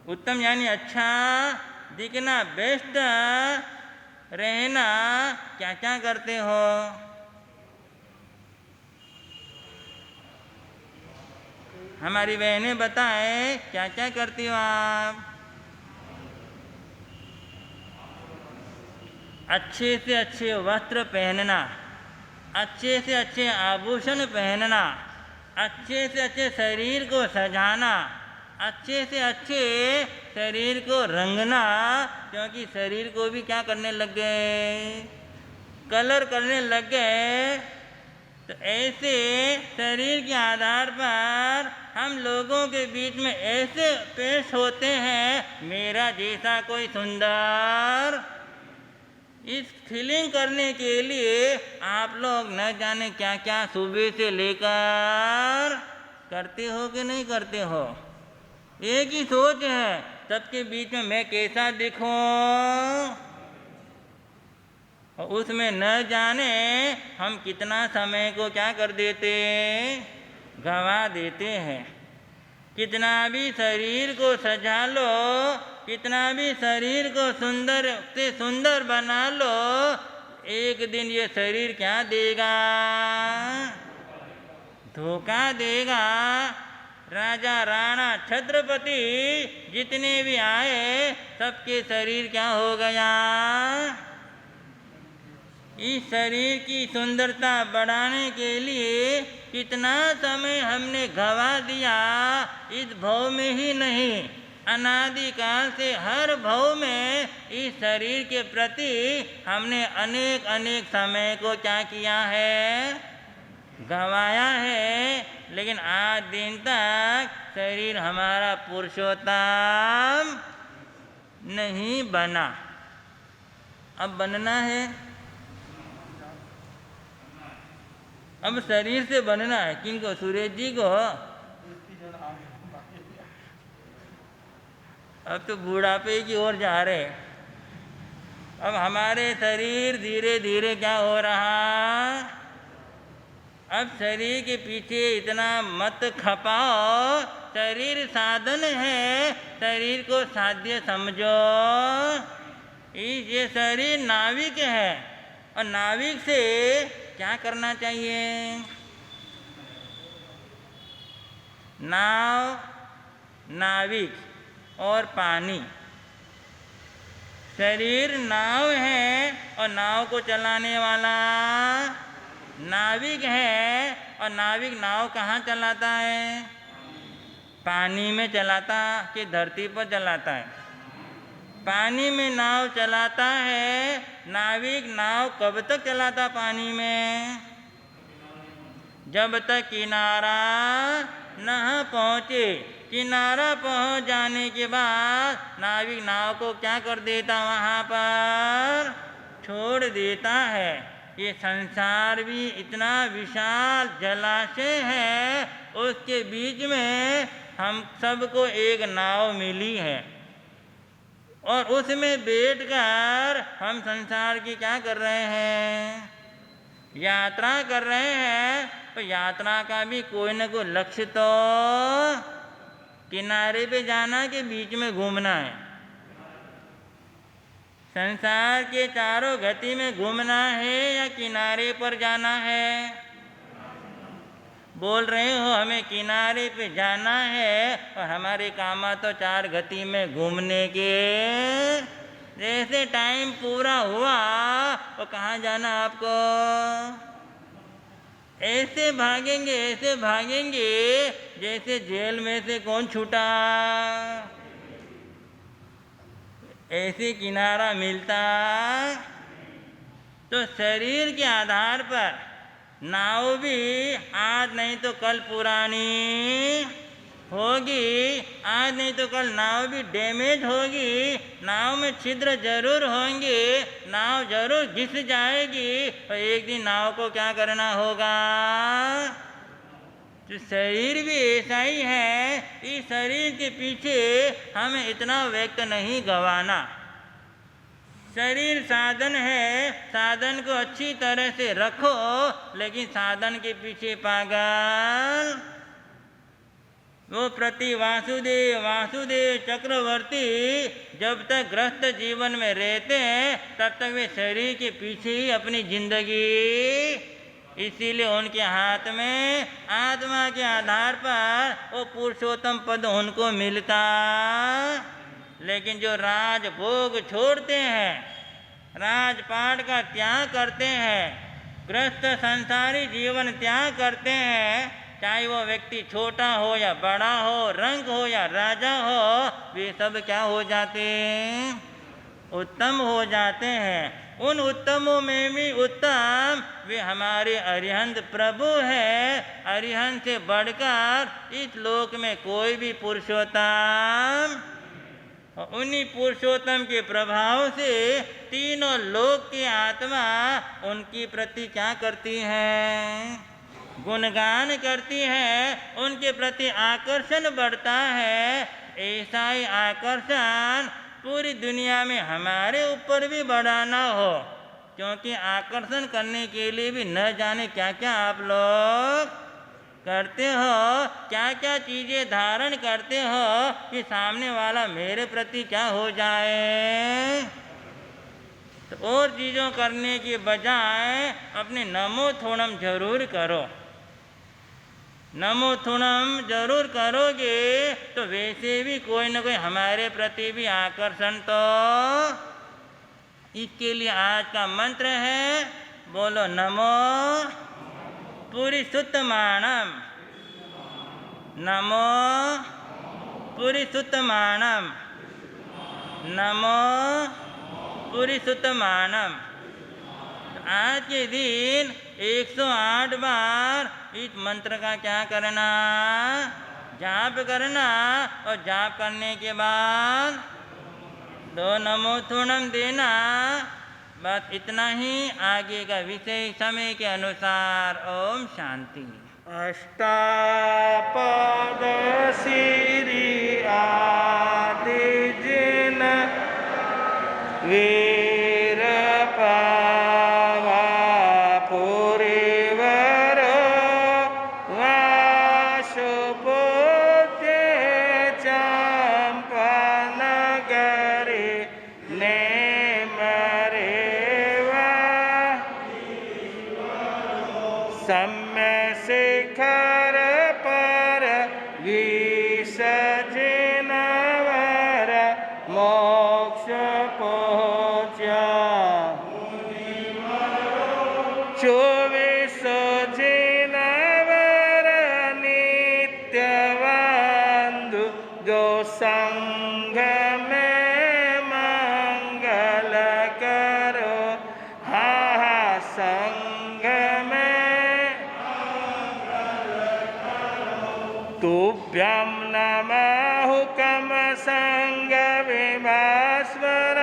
उत्तम यानी अच्छा दिखना, बेस्ट रहना, क्या क्या करते हो? हमारी बहनें बताएं, क्या क्या करती हो आप? अच्छे से अच्छे वस्त्र पहनना, अच्छे से अच्छे आभूषण पहनना, अच्छे से अच्छे शरीर को सजाना, अच्छे से अच्छे शरीर को रंगना। क्योंकि शरीर को भी क्या करने लग गए, कलर करने लग गए। तो ऐसे शरीर के आधार पर हम लोगों के बीच में ऐसे पेश होते हैं, मेरा जैसा कोई सुंदर। इस फीलिंग करने के लिए आप लोग न जाने क्या क्या सुबह से लेकर करते हो कि नहीं करते हो। एक ही सोच है सबके बीच में, मैं कैसा दिखूं, और उसमें न जाने हम कितना समय को क्या कर देते, गंवा देते हैं। कितना भी शरीर को सजा लो, कितना भी शरीर को सुंदर से सुंदर बना लो, एक दिन ये शरीर क्या देगा, धोखा देगा। राजा राणा छत्रपति जितने भी आए, सबके शरीर क्या हो गया, इस शरीर की सुंदरता बढ़ाने के लिए कितना समय हमने गंवा दिया। इस भव में ही नहीं, अनादिकाल से हर भव में इस शरीर के प्रति हमने अनेक अनेक समय को क्या किया है, गंवाया है। लेकिन आज दिन तक शरीर हमारा पुरुषोत्तम नहीं बना। अब बनना है। अब शरीर से बनना है किनको? सुरेश जी को। अब तो बुढ़ापे की ओर जा रहे। अब हमारे शरीर धीरे धीरे क्या हो रहा? अब शरीर के पीछे इतना मत खपाओ। शरीर साधन है, शरीर को साध्य समझो। ये शरीर नाविक है और नाविक से क्या करना चाहिए? नाव, नाविक और पानी। शरीर नाव है और नाव को चलाने वाला नाविक है। और नाविक नाव कहाँ चलाता है? पानी में चलाता कि धरती पर चलाता है? पानी में नाव चलाता है। नाविक नाव कब तक चलाता पानी में? जब तक किनारा न पहुँचे। किनारा पहुँच जाने के बाद नाविक नाव को क्या कर देता? वहाँ पर छोड़ देता है। ये संसार भी इतना विशाल जलाशय है, उसके बीच में हम सबको एक नाव मिली है और उसमें बैठकर हम संसार की क्या कर रहे हैं? यात्रा कर रहे हैं। तो यात्रा का भी कोई न कोई लक्ष्य तो किनारे पे जाना के बीच में घूमना है। संसार के चारों गति में घूमना है या किनारे पर जाना है? बोल रहे हो हमें किनारे पे जाना है और हमारे काम तो चार गति में घूमने के। जैसे टाइम पूरा हुआ तो कहाँ जाना आपको? ऐसे भागेंगे जैसे जेल में से कौन छूटा। ऐसे किनारा मिलता। तो शरीर के आधार पर नाव भी आज नहीं तो कल पुरानी होगी, आज नहीं तो कल नाव भी डैमेज होगी, नाव में छिद्र जरूर होंगे, नाव जरूर घिस जाएगी और एक दिन नाव को क्या करना होगा? तो शरीर भी ऐसा ही है। इस शरीर के पीछे हमें इतना वक्त नहीं गंवाना। शरीर साधन है, साधन को अच्छी तरह से रखो, लेकिन साधन के पीछे पागल वो प्रति वासुदेव चक्रवर्ती जब तक ग्रस्त जीवन में रहते हैं तब तक वे शरीर के पीछे ही अपनी जिंदगी। इसीलिए उनके हाथ में आत्मा के आधार पर वो पुरुषोत्तम पद उनको मिलता। लेकिन जो राज भोग छोड़ते हैं, राजपाट का त्याग करते हैं, ग्रस्त संसारी जीवन त्याग करते हैं, चाहे वो व्यक्ति छोटा हो या बड़ा हो, रंग हो या राजा हो, वे सब क्या हो जाते हैं? उत्तम हो जाते हैं। उन उत्तमों में भी उत्तम वे हमारे अरिहंत प्रभु हैं। अरिहंत से बढ़कर इस लोक में कोई भी पुरुषोत्तम। उन्हीं पुरुषोत्तम के प्रभाव से तीनों लोक की आत्मा उनकी प्रति क्या करती है? गुणगान करती है, उनके प्रति आकर्षण बढ़ता है। ऐसा ही आकर्षण पूरी दुनिया में हमारे ऊपर भी बढ़ाना हो, क्योंकि आकर्षण करने के लिए भी न जाने क्या क्या आप लोग करते हो, क्या क्या चीज़ें धारण करते हो कि सामने वाला मेरे प्रति क्या हो जाए। तो और चीज़ों करने के बजाय अपने नमो थोड़म जरूर करो। नमो थोड़म जरूर करोगे तो वैसे भी कोई न कोई हमारे प्रति भी आकर्षण तो। इसके लिए आज का मंत्र है, बोलो नमो पुरुषोत्तमानम, नमो पुरुषोत्तमानम, नमो पुरुषोत्तमानम। आज के दिन 108 बार इस मंत्र का क्या करना? जाप करना। और जाप करने के बाद 2 नमो थोड़म देना। बस इतना ही। आगे का विषय समय के अनुसार। ओम शांति। अष्टापद सिरि आदि जिन वीर पावा पुरीवर वासुपुत्र चंपनगरी सम्य शिखर पर विसजिनवर मोक्ष पहुँचा 24 जिनवर नित्यबंधु जो संग में मंगल करो। हा हा संग तुभ्यं नमः हुकम संग विभास्वराय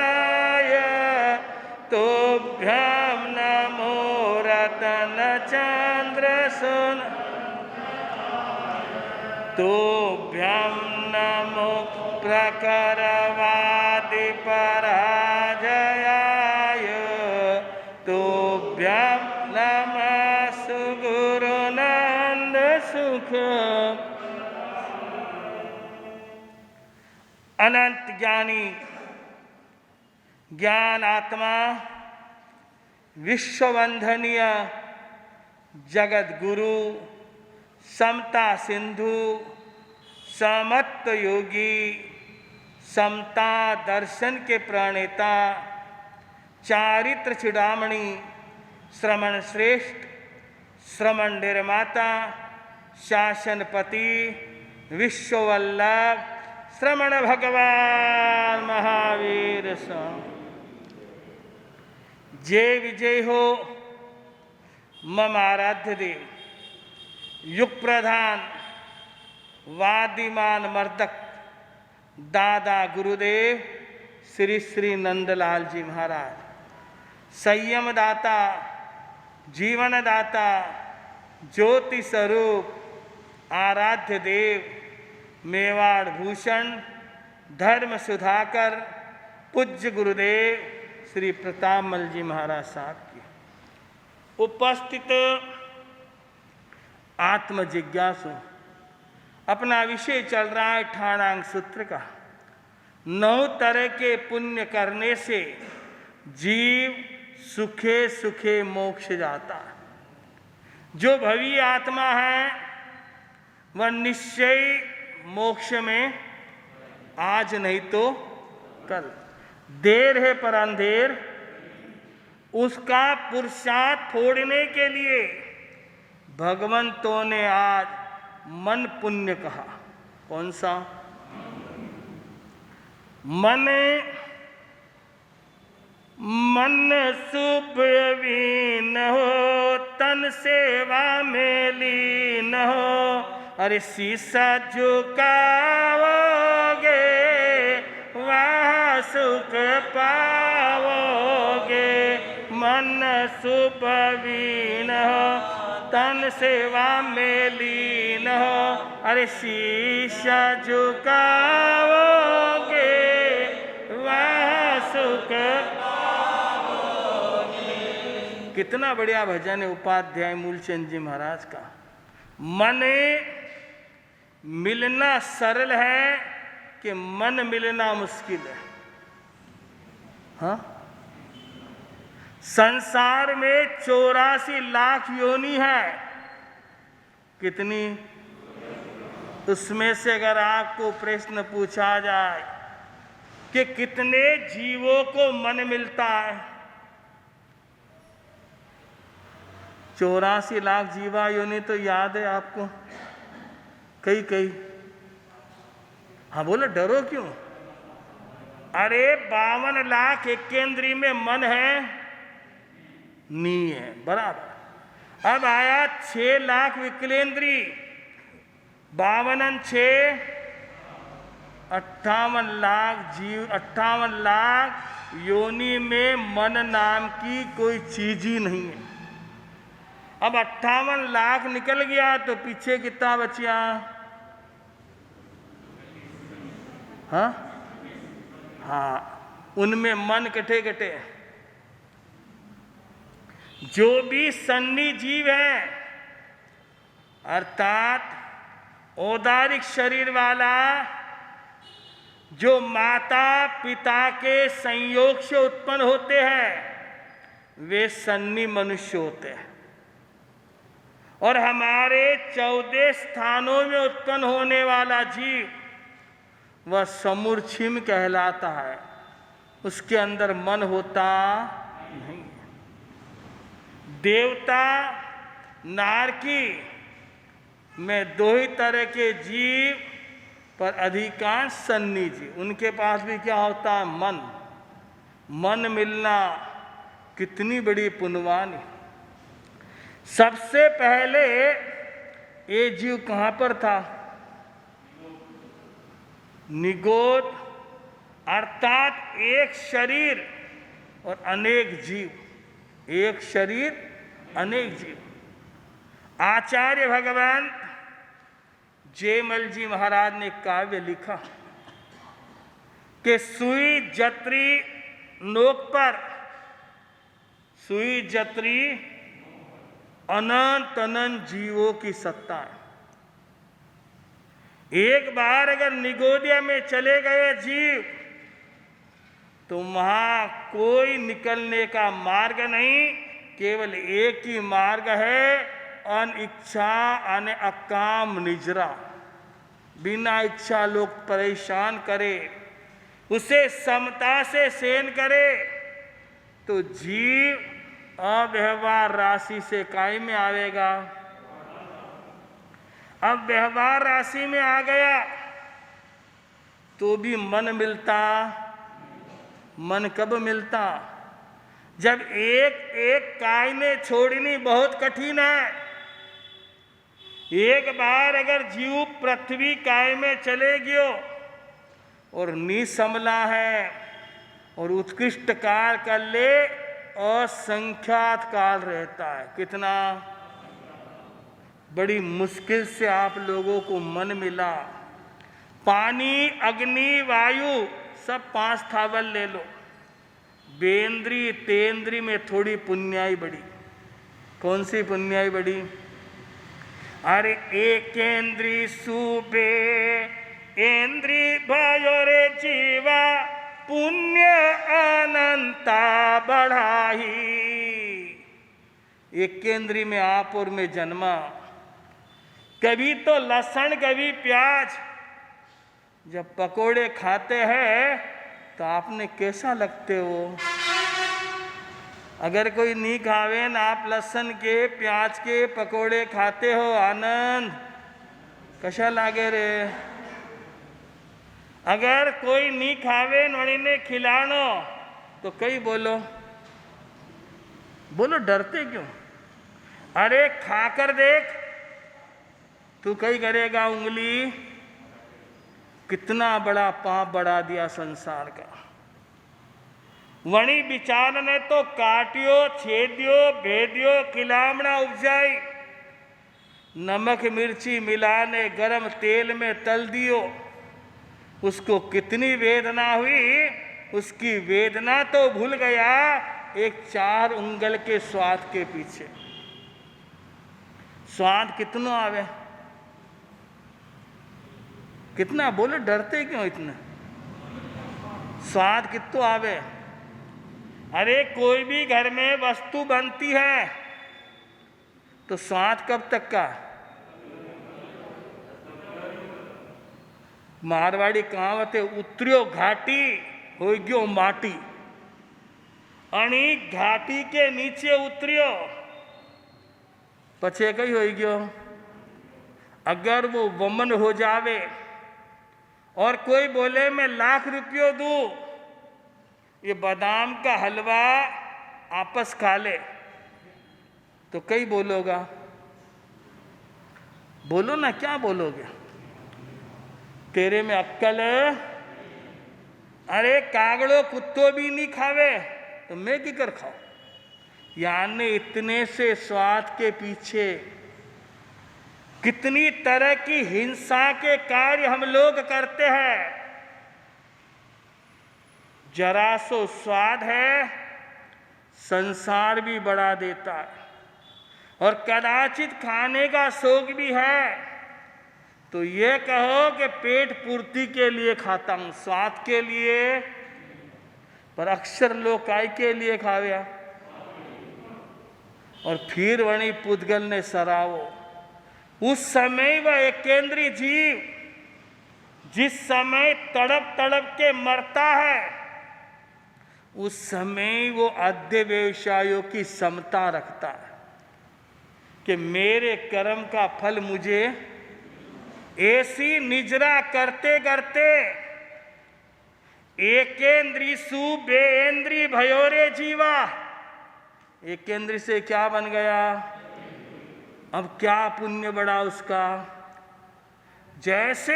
तुभ्यं नमो रतन चंद्र सुन तुभ्यं नमो प्रकरवादि पराजयाय तुभ्यं नमः सुगुरुनंद सुख अनंत ज्ञानी ज्ञान आत्मा विश्ववंदनीय जगत गुरु समता सिंधु समत्व योगी समता दर्शन के प्रणेता चारित्र चूड़ामणि श्रमण श्रेष्ठ श्रमण निर्माता शासनपति विश्ववल्लभ श्रमण भगवान महावीर स्वामी जय विजय हो। मम आराध्य देव युग प्रधान वादिमान मर्दक दादा गुरुदेव श्री श्री नंदलाल जी महाराज संयम दाता जीवन दाता ज्योति स्वरूप आराध्य देव मेवाड़ भूषण धर्म सुधाकर पूज्य गुरुदेव श्री प्रतापमल जी महाराज साहब की उपस्थित आत्म जिज्ञासु अपना विषय चल रहा है ठाणांग सूत्र का। 9 तरह के पुण्य करने से जीव सुखे सुखे मोक्ष जाता। जो भवी आत्मा है वह निश्चय मोक्ष में आज नहीं तो कल। देर है पर अंधेर। उसका पुरुषार्थ फोड़ने के लिए भगवंतों ने आज मन पुण्य कहा। कौन सा? मन सुबवीन हो तन सेवा में लीन हो। अरे शीशा झुकाओगे वहाँ सुख पाओगे। मन सुबवीन हो तन सेवा में लीन हो। अरे शीशा झुकाओगे वहाँ सुख पाओगे। कितना बढ़िया भजन है उपाध्याय मूलचंद जी महाराज का। मन मिलना सरल है कि मन मिलना मुश्किल है। हाँ, संसार में 84 लाख योनि है। कितनी? उसमें से अगर आपको प्रश्न पूछा जाए कि कितने जीवों को मन मिलता है, 84 लाख जीवा योनि तो याद है आपको? कई कई। हाँ बोलो, डरो क्यों? अरे 52 लाख एक केंद्री में मन है नहीं है, बराबर। अब आया 6 लाख विकलेंद्री। 52 6 58 लाख जीव, 58 लाख योनि में मन नाम की कोई चीज ही नहीं है। अब 58 लाख निकल गया तो पीछे कितना बचिया? हाँ हाँ, उनमें मन कटे कटे। जो भी सन्नी जीव है अर्थात औदारिक शरीर वाला, जो माता पिता के संयोग से उत्पन्न होते हैं, वे सन्नी मनुष्य होते हैं। और हमारे 14 स्थानों में उत्पन्न होने वाला जीव वह समूर्छिम कहलाता है। उसके अंदर मन होता नहीं। देवता नारकी में 2 ही तरह के जीव, पर अधिकांश सन्नी जीव, उनके पास भी क्या होता है? मन। मन मिलना कितनी बड़ी पुण्यवानी। सबसे पहले ये जीव कहाँ पर था? निगोद, अर्थात एक शरीर और अनेक जीव। एक शरीर अनेक जीव। आचार्य भगवान जयमल जी महाराज ने काव्य लिखा कि सुई जत्री नोक पर, सुई जत्री अनंत अनंत जीवों की सत्ता है। एक बार अगर निगोदिया में चले गए जीव तो वहां कोई निकलने का मार्ग नहीं, केवल एक ही मार्ग है, अनिच्छा अन अकाम निजरा। बिना इच्छा लोग परेशान करे, उसे समता से सेन करे तो जीव अव्यवहार राशि से काय में आवेगा। अब व्यवहार राशि में आ गया तो भी मन मिलता। मन कब मिलता? जब एक एक काय में छोड़नी बहुत कठिन है। एक बार अगर जीव पृथ्वी काय में चले गयो और निसमला है और उत्कृष्ट काल कर ले, असंख्यात काल रहता है। कितना बड़ी मुश्किल से आप लोगों को मन मिला। पानी, अग्नि, वायु सब 5 थावल ले लो। बेंद्री तेंद्री में थोड़ी पुण्याई बड़ी। कौन सी पुण्याई बड़ी? अरे एकेंद्री सूबे इंद्री भयो रे जीवा, पुण्य अनंता बढ़ाई। एकेंद्री में आप और में जन्मा। कभी तो लहसुन, कभी प्याज। जब पकोड़े खाते हैं तो आपने कैसा लगते हो? अगर कोई नहीं खावे ना, आप लहसुन के प्याज के पकोड़े खाते हो, आनंद कशा लागे रे? अगर कोई नहीं खावे नोड़ी ने खिलानो तो कई बोलो, बोलो डरते क्यों? अरे खाकर देख, तू कई करेगा उंगली? कितना बड़ा पाप बढ़ा दिया संसार का। वणी विचार ने तो काटियो, छेदियो, भेदियो, किलामणा उपजाई। नमक मिर्ची मिलाने गरम तेल में तल दियो। उसको कितनी वेदना हुई, उसकी वेदना तो भूल गया एक 4 उंगल के स्वाद के पीछे। स्वाद कितना आवे? कितना? बोलो डरते क्यों इतना? स्वाद कितना आवे? अरे कोई भी घर में वस्तु बनती है तो स्वाद कब तक का? मारवाड़ी कहावत है, उतरियो घाटी हो गयो माटी। अणी घाटी के नीचे उतरियो पछे कई हो गयो। अगर वो वमन हो जावे और कोई बोले मैं लाख रुपयो दूं, ये बादाम का हलवा आपस खा ले, तो कई बोलोगा? बोलो ना, क्या बोलोगे? तेरे में अक्कल है? अरे कागड़ो कुत्तो भी नहीं खावे तो मैं की कर खाऊं? यानी इतने से स्वाद के पीछे कितनी तरह की हिंसा के कार्य हम लोग करते हैं। जरा सो स्वाद है, संसार भी बढ़ा देता है। और कदाचित खाने का शौक भी है तो ये कहो कि पेट पूर्ति के लिए खाता हूं, स्वाद के लिए। पर अक्सर लोग काय के लिए खावे। और फिर वणी पुद्गल ने सरावो। उस समय वह एकेंद्रीय जीव जिस समय तड़प तड़प के मरता है, उस समय वो आद्य व्यवसायों की समता रखता है कि मेरे कर्म का फल मुझे ऐसी निजरा करते करते एकेंद्रीसु बेएंद्री भयोरे जीवा। एकेंद्री से क्या बन गया? अब क्या पुण्य बढ़ा उसका? जैसे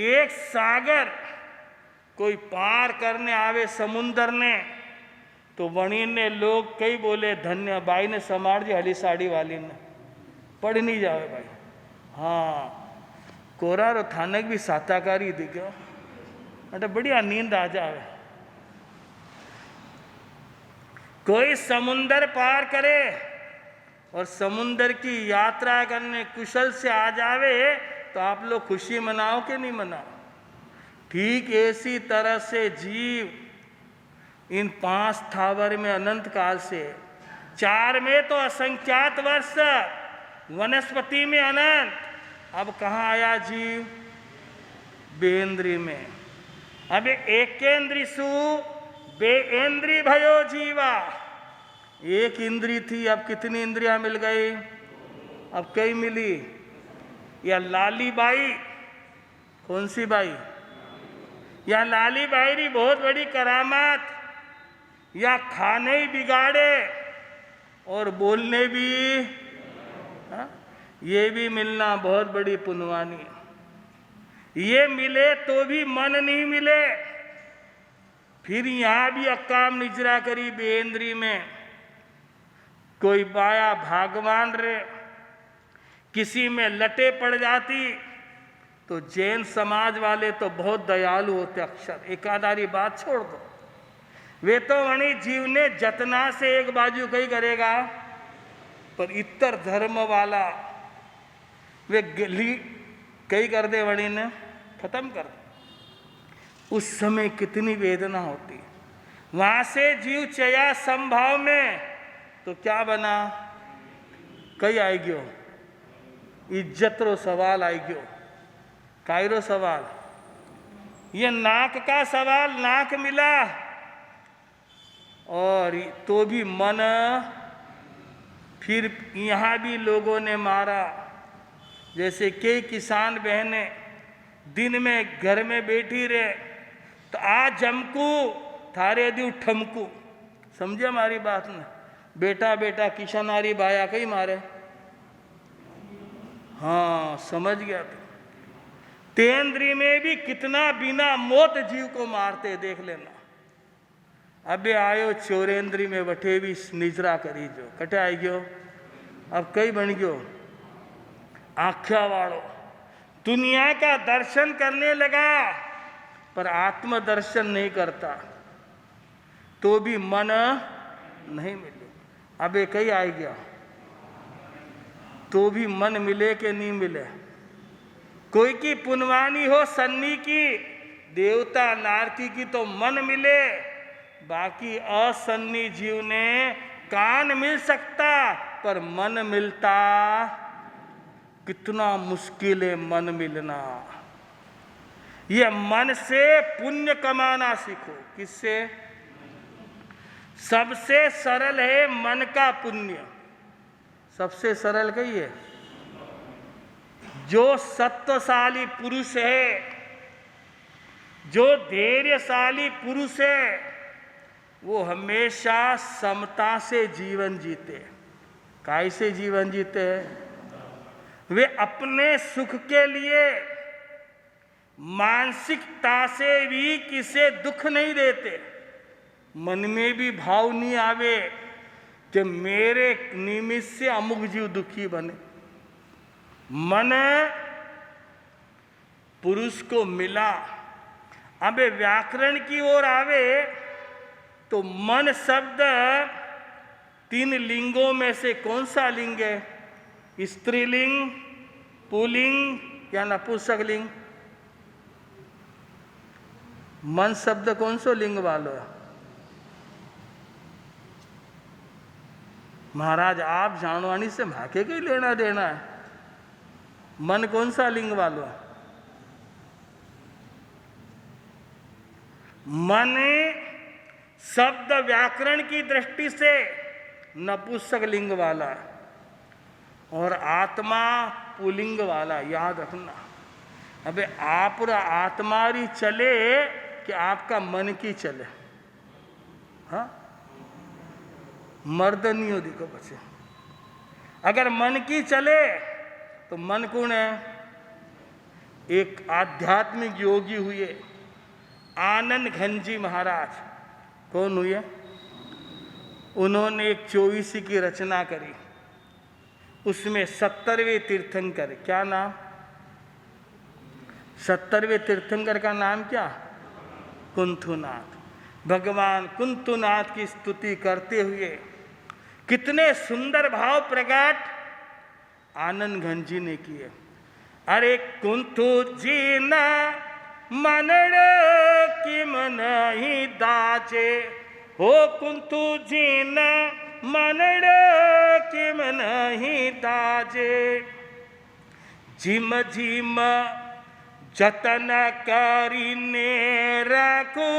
एक सागर कोई पार करने आवे समुंदर ने, तो वणी ने लोग कई बोले धन्य भाई ने समार जी हली साड़ी वाली ने पढ़ नहीं जावे भाई। हाँ कोरा रो थानक भी साताकारी दिखो अटे बढ़िया नींद आ जावे। कोई समुंदर पार करे और समुंदर की यात्रा करने कुशल से आ जावे तो आप लोग खुशी मनाओ कि नहीं मनाओ? ठीक ऐसी तरह से जीव इन 5 स्थावर में अनंत काल से, 4 में तो असंख्यात वर्ष, वनस्पति में अनंत। अब कहाँ आया जीव? बेंद्री में। अब एकेंद्रीसु बेएंद्री भयो जीवा। एक इंद्री थी, अब कितनी इंद्रियां मिल गई? अब कई मिली। या लाली बाई, कौन सी बाई? या लाली बाई री बहुत बड़ी करामात, या खाने ही बिगाड़े और बोलने भी, हा? ये भी मिलना बहुत बड़ी पुण्यवानी। ये मिले तो भी मन नहीं मिले। फिर यहां भी अक्काम निजरा करी बेंद्री में। कोई बाया भागवान रे, किसी में लटे पड़ जाती तो जैन समाज वाले तो बहुत दयालु होते। अक्षर एकाधारी बात छोड़ दो, वे तो वणी जीव ने जतना से एक बाजू कहीं करेगा, पर इतर धर्म वाला वे गली कई कर दे, वणी ने खत्म कर दे। उस समय कितनी वेदना होती। वहां से जीव चया संभाव में तो क्या बना? कई आई गयो इज्जत रो सवाल आई गयो। काय रो सवाल? ये नाक का सवाल, नाक मिला और तो भी मन। फिर यहां भी लोगों ने मारा। जैसे कई किसान बहनें दिन में घर में बैठी रहे तो आज जमकू थारे दी ठमकू। समझे हमारी बात में? बेटा बेटा किशनारी बाया कहीं मारे। हाँ समझ गया। तेंद्री में भी कितना बिना मौत जीव को मारते देख लेना। अबे आयो चोरेंद्री में वठे भी निजरा करी जो कटे आई गयो। अब कई बन गयो आख्या वालो, दुनिया का दर्शन करने लगा पर आत्म दर्शन नहीं करता तो भी मन नहीं मिले। अबे कई आई गया तो भी मन मिले कि नहीं मिले? कोई की पुनवानी हो सन्नी की, देवता नारकी की तो मन मिले, बाकी असन्नी जीव ने कान मिल सकता पर मन मिलता कितना मुश्किल है मन मिलना। ये मन से पुण्य कमाना सीखो। किससे? सबसे सरल है मन का पुण्य। सबसे सरल कही है। जो सत्वशाली पुरुष है, जो धैर्यशाली पुरुष है, वो हमेशा समता से जीवन जीते। कैसे जीवन जीते हैं? वे अपने सुख के लिए मानसिकता से भी किसे दुख नहीं देते, मन में भी भाव नहीं आवे कि मेरे निमित्त से अमुक जीव दुखी बने। मन पुरुष को मिला। अबे व्याकरण की ओर आवे तो मन शब्द 3 लिंगों में से कौन सा लिंग है? स्त्रीलिंग, पुल्लिंग या नपुंसक लिंग? मन शब्द कौन सो लिंग वालो है? महाराज आप जानवानी से भाके के लेना देना है। मन कौन सा लिंग वालो है? मन शब्द व्याकरण की दृष्टि से नपुंसक लिंग वाला है और आत्मा पुल्लिंग वाला, याद रखना। अबे आप आत्मा री चले कि आपका मन की चले? हाँ, मर्द नहीं हो दिखो बच्चे। अगर मन की चले तो मन कौन है? एक आध्यात्मिक योगी हुए आनंद घन जी महाराज। कौन हुए? उन्होंने एक 24 की रचना करी, उसमें 70वें तीर्थंकर। क्या नाम? 70वें तीर्थंकर का नाम क्या? कुंथुनाथ। भगवान कुंथुनाथ की स्तुति करते हुए कितने सुंदर भाव प्रकट आनंद घन जी ने किए। अरे कुंथु जी न मनड़ की मन ही दाचे, हो कुंथु जी न मनड़ की मन ही दाजे। झिम झिम जतन करीने रखो,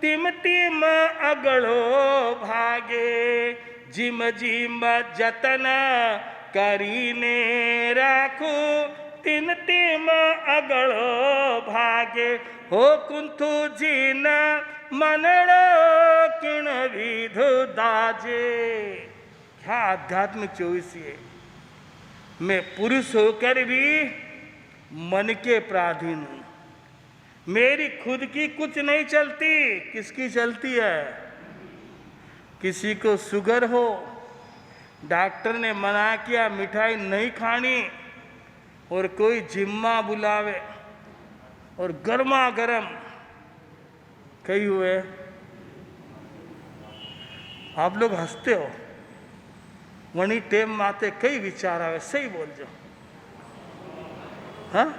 तिम तिम अगड़ो भागे। झिम झिम जतन करीने रखो, तिम तिम अगड़ो भागे। हो कुंथु जी न मनड़ो किण विधु दाजे। क्या आध्यात्मिक 24 है। मैं पुरुष होकर भी मन के पराधीन हूं। मेरी खुद की कुछ नहीं चलती। किसकी चलती है? किसी को शुगर हो, डॉक्टर ने मना किया मिठाई नहीं खानी, और कोई जिम्मा बुलावे और गर्मा गर्म कई हुए। आप लोग हंसते हो, वनी टेम माते कई विचार आवे। सही बोल जो। हाँ,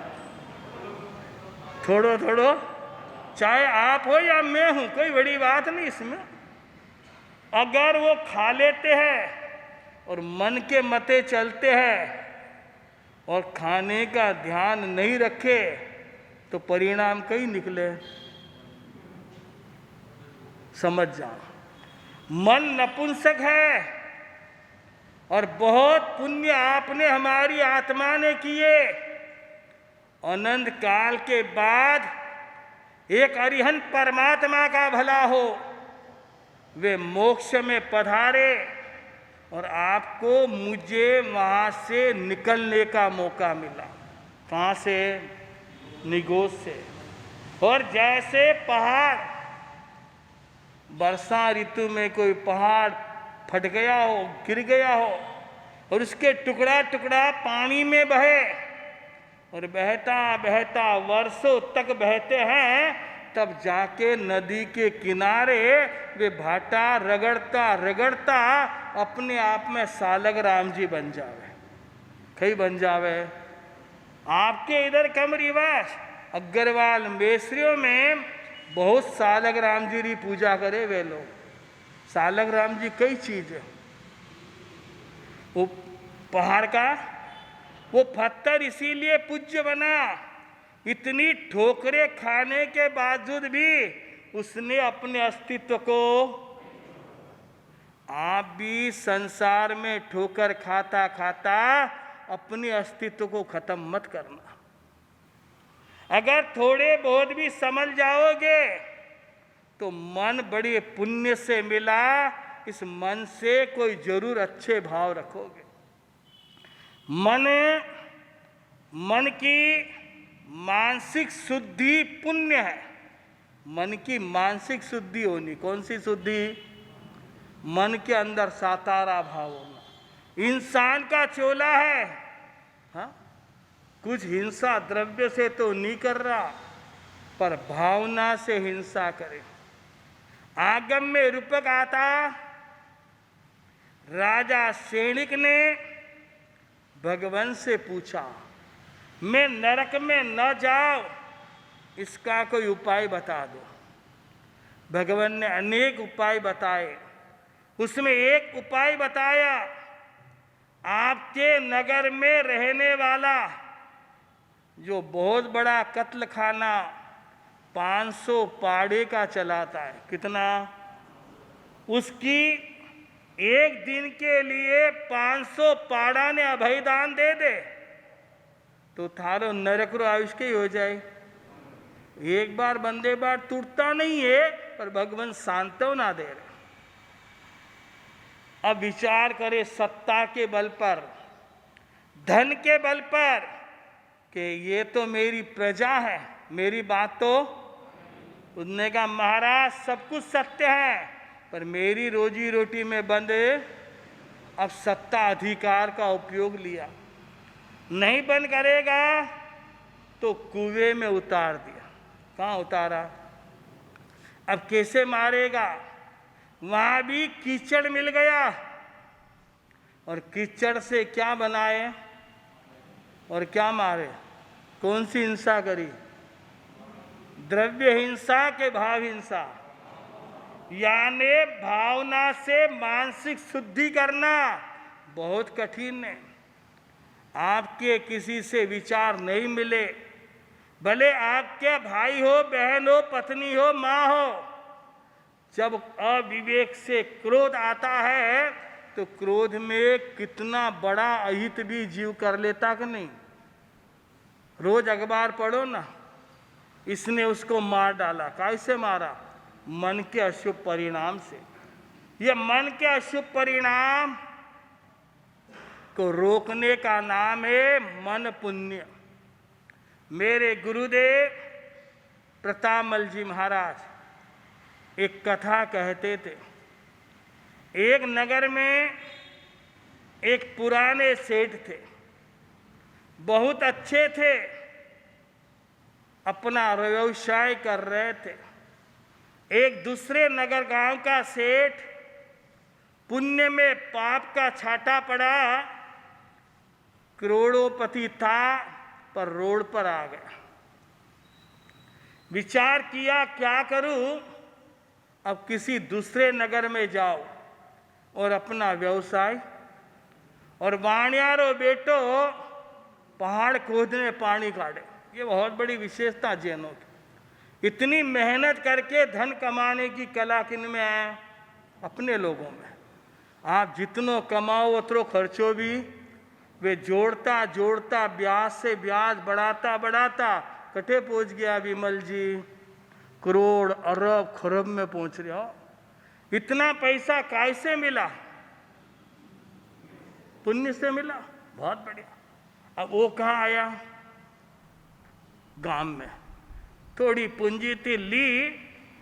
थोड़ो थोड़ो, चाहे आप हो या मैं हूं, कोई बड़ी बात नहीं इसमें। अगर वो खा लेते हैं और मन के मते चलते हैं और खाने का ध्यान नहीं रखे तो परिणाम कई निकले। समझ जाओ। मन नपुंसक है और बहुत पुण्य आपने हमारी आत्मा ने किए। अनंत काल के बाद एक अरिहंत परमात्मा का भला हो, वे मोक्ष में पधारे और आपको मुझे वहाँ से निकलने का मौका मिला। कहाँ से? निगोज से। और जैसे पहाड़, वर्षा ऋतु में कोई पहाड़ फट गया हो, गिर गया हो, और उसके टुकड़ा टुकड़ा पानी में बहे और बहता बहता वर्षों तक बहते हैं, तब जाके नदी के किनारे वे भाटा रगड़ता रगड़ता अपने आप में सालग राम जी बन जावे। कई बन जावे। आपके इधर कम रिवाज, अग्रवाल मेसरियों में बहुत सालग राम जी की पूजा करे वे लोग। सालग राम जी कई चीज है। वो पहाड़ का वो पत्थर इसीलिए पूज्य बना, इतनी ठोकरें खाने के बावजूद भी उसने अपने अस्तित्व को। आप भी संसार में ठोकर खाता खाता अपने अस्तित्व को खत्म मत करना। अगर थोड़े बहुत भी समझ जाओगे तो मन बड़े पुण्य से मिला, इस मन से कोई जरूर अच्छे भाव रखोगे। मन की मानसिक शुद्धि पुण्य है। मन की मानसिक शुद्धि होनी। कौन सी शुद्धि? मन के अंदर सातारा भाव होना। इंसान का चोला है, हाँ, कुछ हिंसा द्रव्य से तो नहीं कर रहा, पर भावना से हिंसा करे। आगम में रूपक आता, राजा सैनिक ने भगवान से पूछा, मैं नरक में न जाऊं, इसका कोई उपाय बता दो। भगवान ने अनेक उपाय बताए। उसमें एक उपाय बताया, आपके नगर में रहने वाला जो बहुत बड़ा कत्ल खाना 500 पाड़े का चलाता है, कितना? उसकी एक दिन के लिए 500 पाड़ा ने अभयदान दे दे तो थारो नरक रो आयुष्य ही हो जाए। एक बार बंदे बार टूटता नहीं है, पर भगवान सांत्वना दे रहे। अब विचार करे सत्ता के बल पर, धन के बल पर, कि ये तो मेरी प्रजा है, मेरी बात तो। उसने कहा, महाराज सब कुछ सत्य है, पर मेरी रोजी रोटी में बंद। अब सत्ता अधिकार का उपयोग लिया, नहीं बंद करेगा तो कुएं में उतार दिया। कहाँ उतारा? अब कैसे मारेगा? वहां भी कीचड़ मिल गया, और कीचड़ से क्या बनाए और क्या मारे? कौन सी हिंसा करी? द्रव्य हिंसा के भाव हिंसा, यानी भावना से मानसिक शुद्धि करना बहुत कठिन है। आपके किसी से विचार नहीं मिले, भले आपके भाई हो, बहन हो, पत्नी हो, माँ हो, जब अविवेक से क्रोध आता है तो क्रोध में कितना बड़ा अहित भी जीव कर लेता कि नहीं? रोज अखबार पढ़ो ना, इसने उसको मार डाला। कैसे मारा? मन के अशुभ परिणाम से। यह मन के अशुभ परिणाम को रोकने का नाम है मन पुण्य। मेरे गुरुदेव प्रतापमल जी महाराज एक कथा कहते थे। एक नगर में एक पुराने सेठ थे, बहुत अच्छे थे, अपना व्यवसाय कर रहे थे। एक दूसरे नगर गांव का सेठ पुण्य में पाप का छाटा पड़ा, करोड़ोपति था, पर रोड पर आ गया। विचार किया, क्या करूं? अब किसी दूसरे नगर में जाओ और अपना व्यवसाय। और वाणियारो बेटो पहाड़ खोदने पानी काटे। ये बहुत बड़ी विशेषता जैनों की। इतनी मेहनत करके धन कमाने की कला किन में है? अपने लोगों में। आप जितनो कमाओ उतरो खर्चो भी। वे जोड़ता जोड़ता ब्याज से ब्याज बढ़ाता बढ़ाता कटे पहुंच गया विमल जी? करोड़ अरब खरब में पहुंच रहे हो। इतना पैसा कैसे मिला? पुण्य से मिला। बहुत बढ़िया। अब वो कहाँ आया? गांव में थोड़ी पूंजी थी, ली,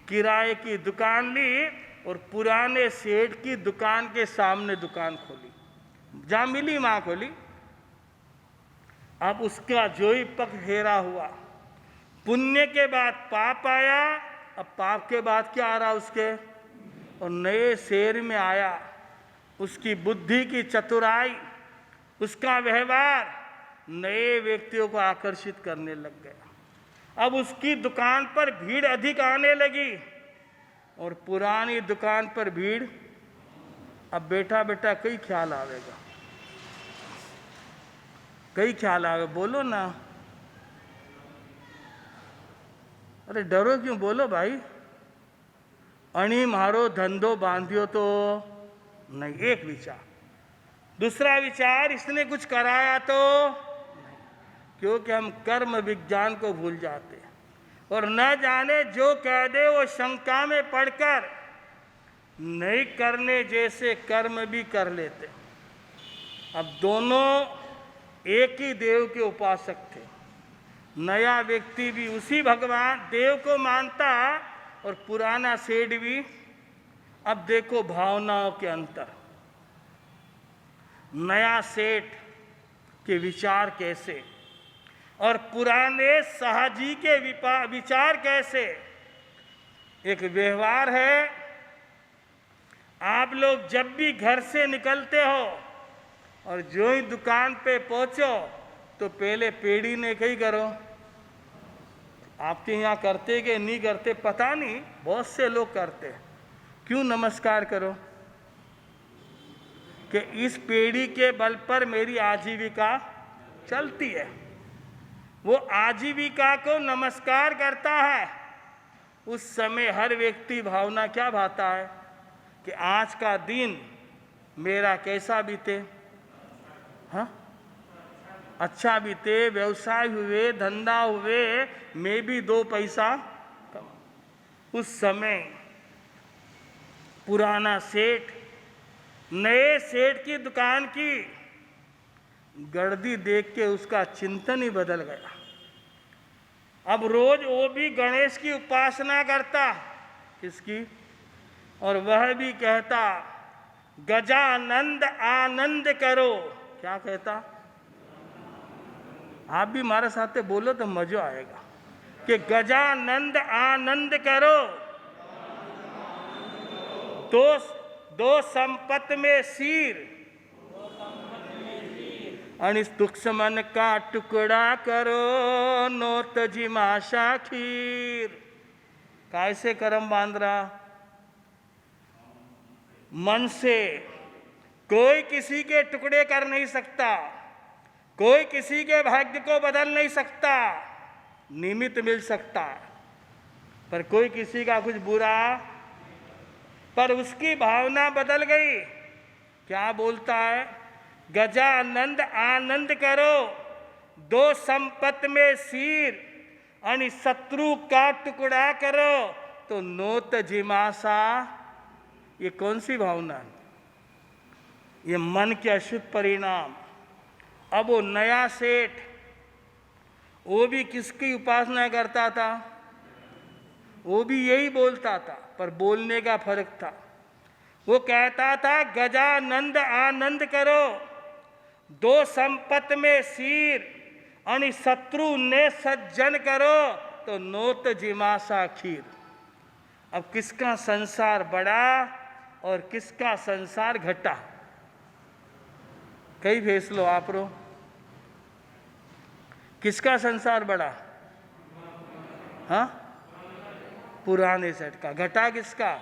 किराए की दुकान ली और पुराने सेठ की दुकान के सामने दुकान खोली। जहां मिली वहां खोली। अब उसका जो ही पक्ष हेरा हुआ। पुण्य के बाद पाप आया, अब पाप के बाद क्या आ रहा उसके? और नए शहर में आया। उसकी बुद्धि की चतुराई, उसका व्यवहार नए व्यक्तियों को आकर्षित करने लग गया। अब उसकी दुकान पर भीड़ अधिक आने लगी और पुरानी दुकान पर भीड़। अब बेटा बेटा कई ख्याल आवेगा, कई ख्याल आवे, बोलो ना। अरे डरो क्यों? बोलो भाई। अणी मारो धंधो बांधियो तो नहीं, एक विचार। दूसरा विचार, इसने कुछ कराया तो नहीं, क्योंकि हम कर्म विज्ञान को भूल जाते हैं और न जाने जो कह दे वो शंका में पड़कर नहीं करने जैसे कर्म भी कर लेते। अब दोनों एक ही देव के उपासक थे। नया व्यक्ति भी उसी भगवान देव को मानता और पुराना सेठ भी। अब देखो भावनाओं के अंतर। नया सेठ के विचार कैसे और पुराने शाहजी के विचार कैसे। एक व्यवहार है, आप लोग जब भी घर से निकलते हो और जो ही दुकान पे पहुंचो तो पहले पेड़ी ने कही करो। आपके यहाँ करते कि नहीं करते पता नहीं, बहुत से लोग करते। क्यों नमस्कार करो? कि इस पेड़ी के बल पर मेरी आजीविका चलती है। वो आजीविका को नमस्कार करता है। उस समय हर व्यक्ति भावना क्या भाता है कि आज का दिन मेरा कैसा बीते, हाँ अच्छा बीते, व्यवसाय हुए, धंधा हुए, मैं भी 2 पैसा कमाऊं। उस समय पुराना सेठ नए सेठ की दुकान की गर्दी देख के उसका चिंतन ही बदल गया। अब रोज वो भी गणेश की उपासना करता, किसकी, और वह भी कहता गजानंद आनंद करो। क्या कहता? आप भी हमारे साथ बोलो तो मजा आएगा कि गजानंद आनंद करो। दो संपत में सिर आणि दुश्मन का टुकड़ा करो, नोत जिमाशा खीर। कैसे कर्म बांध रहा? मन से कोई किसी के टुकड़े कर नहीं सकता, कोई किसी के भाग्य को बदल नहीं सकता। निमित्त मिल सकता पर कोई किसी का कुछ बुरा, पर उसकी भावना बदल गई। क्या बोलता है? गजानंद आनंद करो, 2 संपत में सिर आणि शत्रु का टुकड़ा करो तो नोत जिमासा। ये कौन सी भावना है? ये मन के अशुद्ध परिणाम। अब वो नया सेठ, वो भी किसकी उपासना करता था? वो भी यही बोलता था, पर बोलने का फर्क था। वो कहता था गजानंद आनंद करो, 2 संपत में सिर आणि शत्रु ने सज्जन करो तो नोत जिमासा खीर। अब किसका संसार बढ़ा और किसका संसार घटा? कई फैसलो आप रो। किसका संसार बढ़ा? हाँ, पुराने सेठ का। घटा किसका?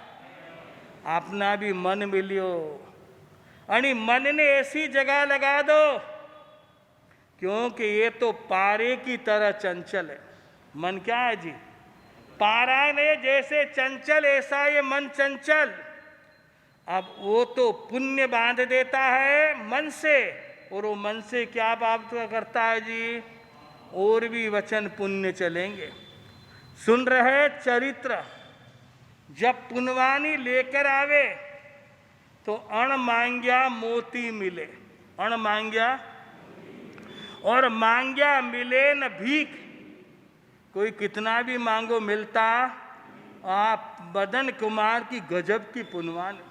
अपना भी मन मिलियो आणि मन ने ऐसी जगह लगा दो, क्योंकि ये तो पारे की तरह चंचल है। मन क्या है जी? पारा ने जैसे चंचल ऐसा ये मन चंचल। अब वो तो पुण्य बांध देता है मन से, और वो मन से क्या बात करता है जी? और भी वचन पुण्य चलेंगे। सुन रहे चरित्र, जब पुनवानी लेकर आवे तो अण मांग्या मोती मिले। अण मांग्या और मांग्या मिले न भीख। कोई कितना भी मांगो मिलता। आप मदन कुमार की गजब की पुनवानी।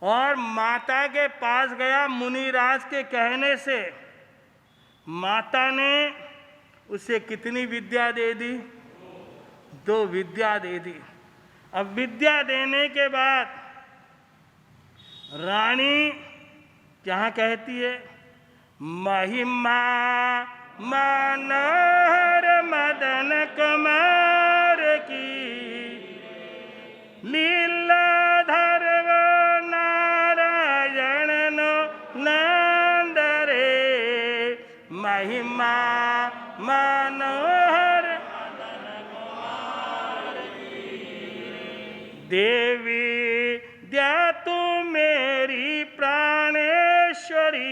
और माता के पास गया मुनिराज के कहने से। माता ने उसे कितनी विद्या दे दी? 2 विद्या दे दी। अब विद्या देने के बाद रानी क्या कहती है? महिमा मनोहर मदन कुमार की, लीलाधर नारायण नो नंद रे। महिमा मनोहर देवी द्या तू मेरी प्राणेश्वरी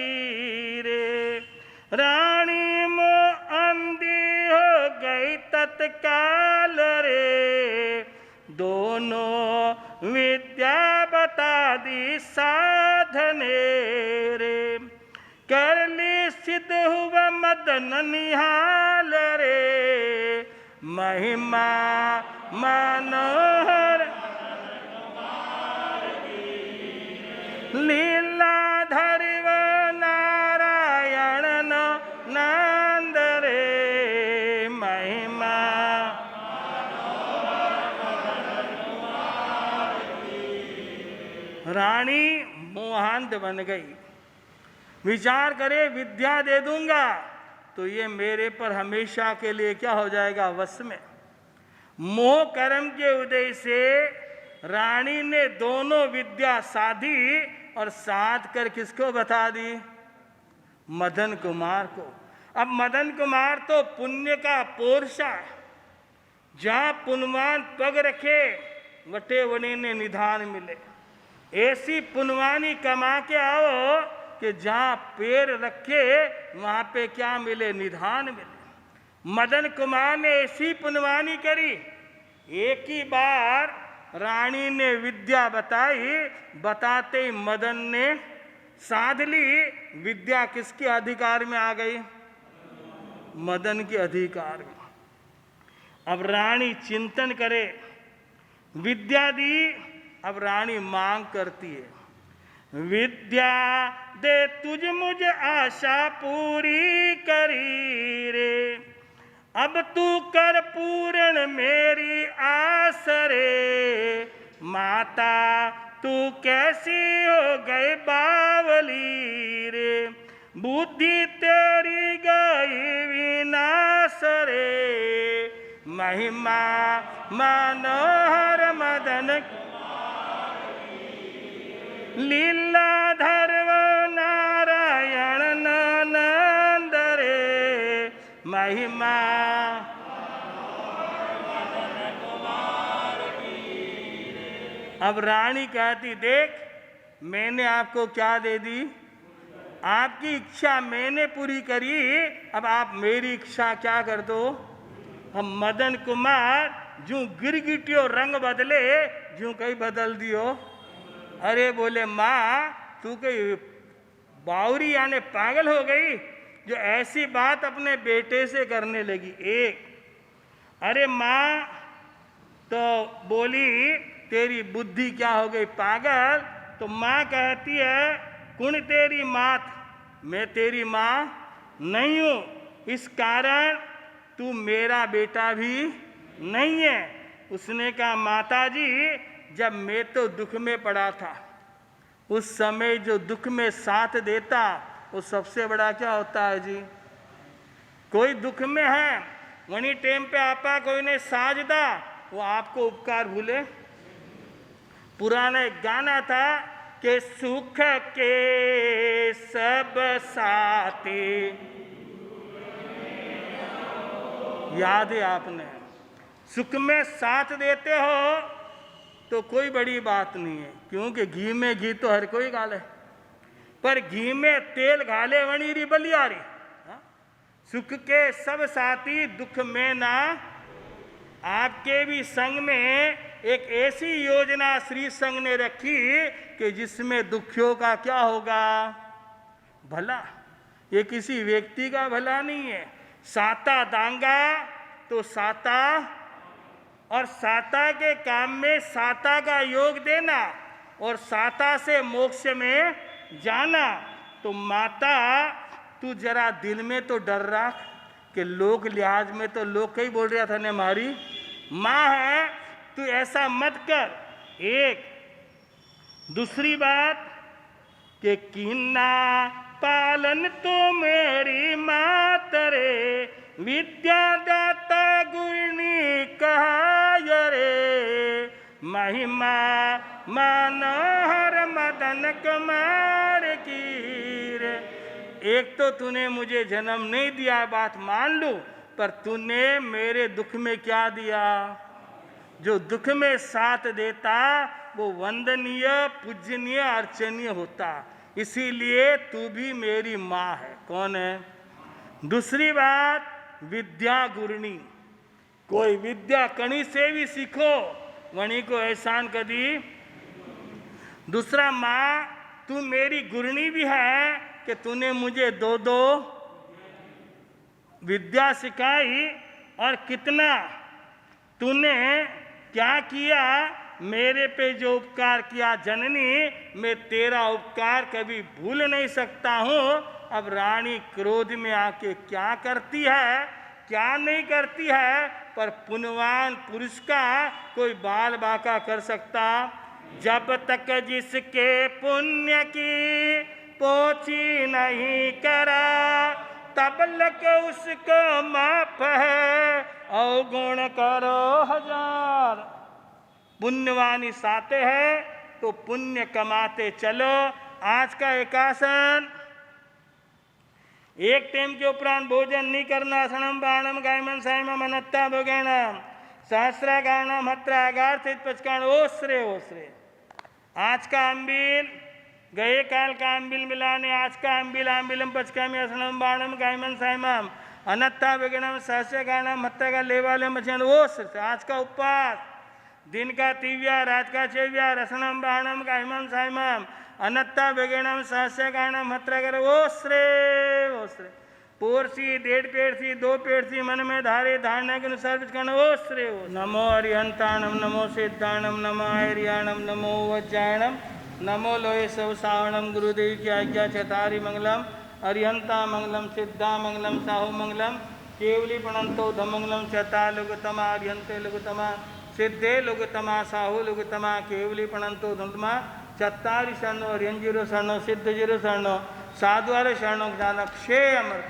रे। रानी मो अंधी हो गई तत्काल रे। दोनों विद्या बता दी साधने रे। कर ली सिद्ध हुआ मदन निहाल रे, महिमा मनोहर लीलाधर नारायण नंद रे, महिमा रानी मोहांत बन गई। विचार करे विद्या दे दूंगा तो ये मेरे पर हमेशा के लिए क्या हो जाएगा, वश में। मोह कर्म के उदय से रानी ने दोनों विद्या साधी और साध कर किसको बता दी, मदन कुमार को। अब मदन कुमार तो पुण्य का पोरसा, जहां पुण्यवान पग रखे वटे वने ने निधान मिले। ऐसी पुण्यवानी कमा के आओ कि जहां पैर रखे वहां पे क्या मिले, निधान मिले। मदन कुमार ने ऐसी पुण्यवानी करी, एक ही बार रानी ने विद्या बताई, बताते ही मदन ने साध ली। विद्या किसके अधिकार में आ गई, मदन के अधिकार में। अब रानी चिंतन करे, विद्या दी, अब रानी मांग करती है, विद्या दे तुझ मुझ आशा पूरी करी रे, अब तू कर पूर्ण मेरी आस रे, माता तू कैसी हो गई बावली रे, बुद्धि तेरी गई विनाश रे, महिमा मनोहर मदन लीलाधर नारायण नंद रे, महिमा अब रानी कहती, देख मैंने आपको क्या दे दी, आपकी इच्छा मैंने पूरी करी, अब आप मेरी इच्छा क्या कर दो। हम मदन कुमार जू गिरगिटियो रंग बदले, जू कहीं बदल दियो। अरे बोले माँ तू कहीं बावरी यानी पागल हो गई जो ऐसी बात अपने बेटे से करने लगी। एक अरे माँ तो बोली तेरी बुद्धि क्या हो गई पागल। तो माँ कहती है कुण तेरी मात, मैं तेरी माँ नहीं हूँ, इस कारण तू मेरा बेटा भी नहीं है। उसने कहा माता जी जब मैं तो दुख में पड़ा था, उस समय जो दुख में साथ देता वो सबसे बड़ा क्या होता है जी। कोई दुख में है वनी टाइम पे आपा कोई ने साजदा वो आपको उपकार भूले। पुराना एक गाना था कि सुख के सब साथी, याद है आपने। सुख में साथ देते हो तो कोई बड़ी बात नहीं है, क्योंकि घी में घी तो हर कोई गाले, पर घी में तेल गाले वणी री बलियारी। सुख के सब साथी दुख में ना। आपके भी संघ में एक ऐसी योजना श्री संघ ने रखी कि जिसमें दुखियों का क्या होगा, भला। ये किसी व्यक्ति का भला नहीं है। साता दांगा तो साता, और साता के काम में साता का योग देना और साता से मोक्ष में जाना। तो माता तू जरा दिल में तो डर रहा कि लोग लिहाज में तो लोग कई बोल रहा था ने हमारी माँ है, तू ऐसा मत कर। एक दूसरी बात कि किन्ना पालन तो मेरी मात रे, विद्या दाता गुरनी कहा रे, महिमा मनोहर मदन कुमार की रे। एक तो तूने मुझे जन्म नहीं दिया बात मान लूं, पर तूने मेरे दुख में क्या दिया। जो दुख में साथ देता वो वंदनीय पूजनीय अर्चनीय होता, इसीलिए तू भी मेरी माँ है। कौन है। दूसरी बात विद्या गुरनी, कोई विद्या कणी से भी सीखो वणी को एहसान कदी। दूसरा माँ तू मेरी गुरनी भी है कि तूने मुझे दो दो विद्या सिखाई और कितना तूने क्या किया मेरे पे जो उपकार किया जननी, मैं तेरा उपकार कभी भूल नहीं सकता हूँ। अब रानी क्रोध में आके क्या करती है क्या नहीं करती है, पर पुण्यवान पुरुष का कोई बाल बाका कर सकता। जब तक जिसके पुण्य की पोछी नहीं करा, तब लग उसको माफ है अवगुण करो हजार। पुण्यवानी साते है तो पुण्य कमाते चलो। आज का एकासन, एक टाइम के उपरांत भोजन नहीं करना। सणम बाणम गायमन सायम मनत्ता भोगेणम सहस्रा गाणम हत्रा आगार से पचकान ओसरे ओसरे। आज का अम्बिल गए काल का अम्बिल मिलाने, आज का अम्बिल आम्बिलम पचकामी असनम बाणम गायमन सायमम अनत्ता भोगेणम सहस्रा गाणम हत्ता का लेवाले मचन ओसरे। आज का उपवास, दिन का तिव्या रात का चेव्या रसनम बाणम गायमन सायमम अनत्ता बेगेणम सहस्य गाणम हत्रा कर ओसरे ओसरे। पोरसी डेढ़ पेड़सी दो पेड़सी मन में धारे धारणा के अनुसार बिचकान ओसरे ओसरे। नमो अरिहंताणम नमो सिद्धाणम नमो आर्याणम नमो वज्जायणम नमो लोहे सब सावणम। गुरुदेव की आज्ञा चतारी मंगलम अरिहंता मंगलम सिद्धा मंगलम साहु मंगलम केवली प्रणंतो धमंगलम चता लुगतमा अरिहंते लुगतमा सिद्धे लुगतमा साहु लुगतमा केवली प्रणंतो धुंधमा चत्तारी शरणो हरियंजिरो शरणो सिद्ध जिरो शरणो साधुआर शरणो ज्ञान क्षे अमृत।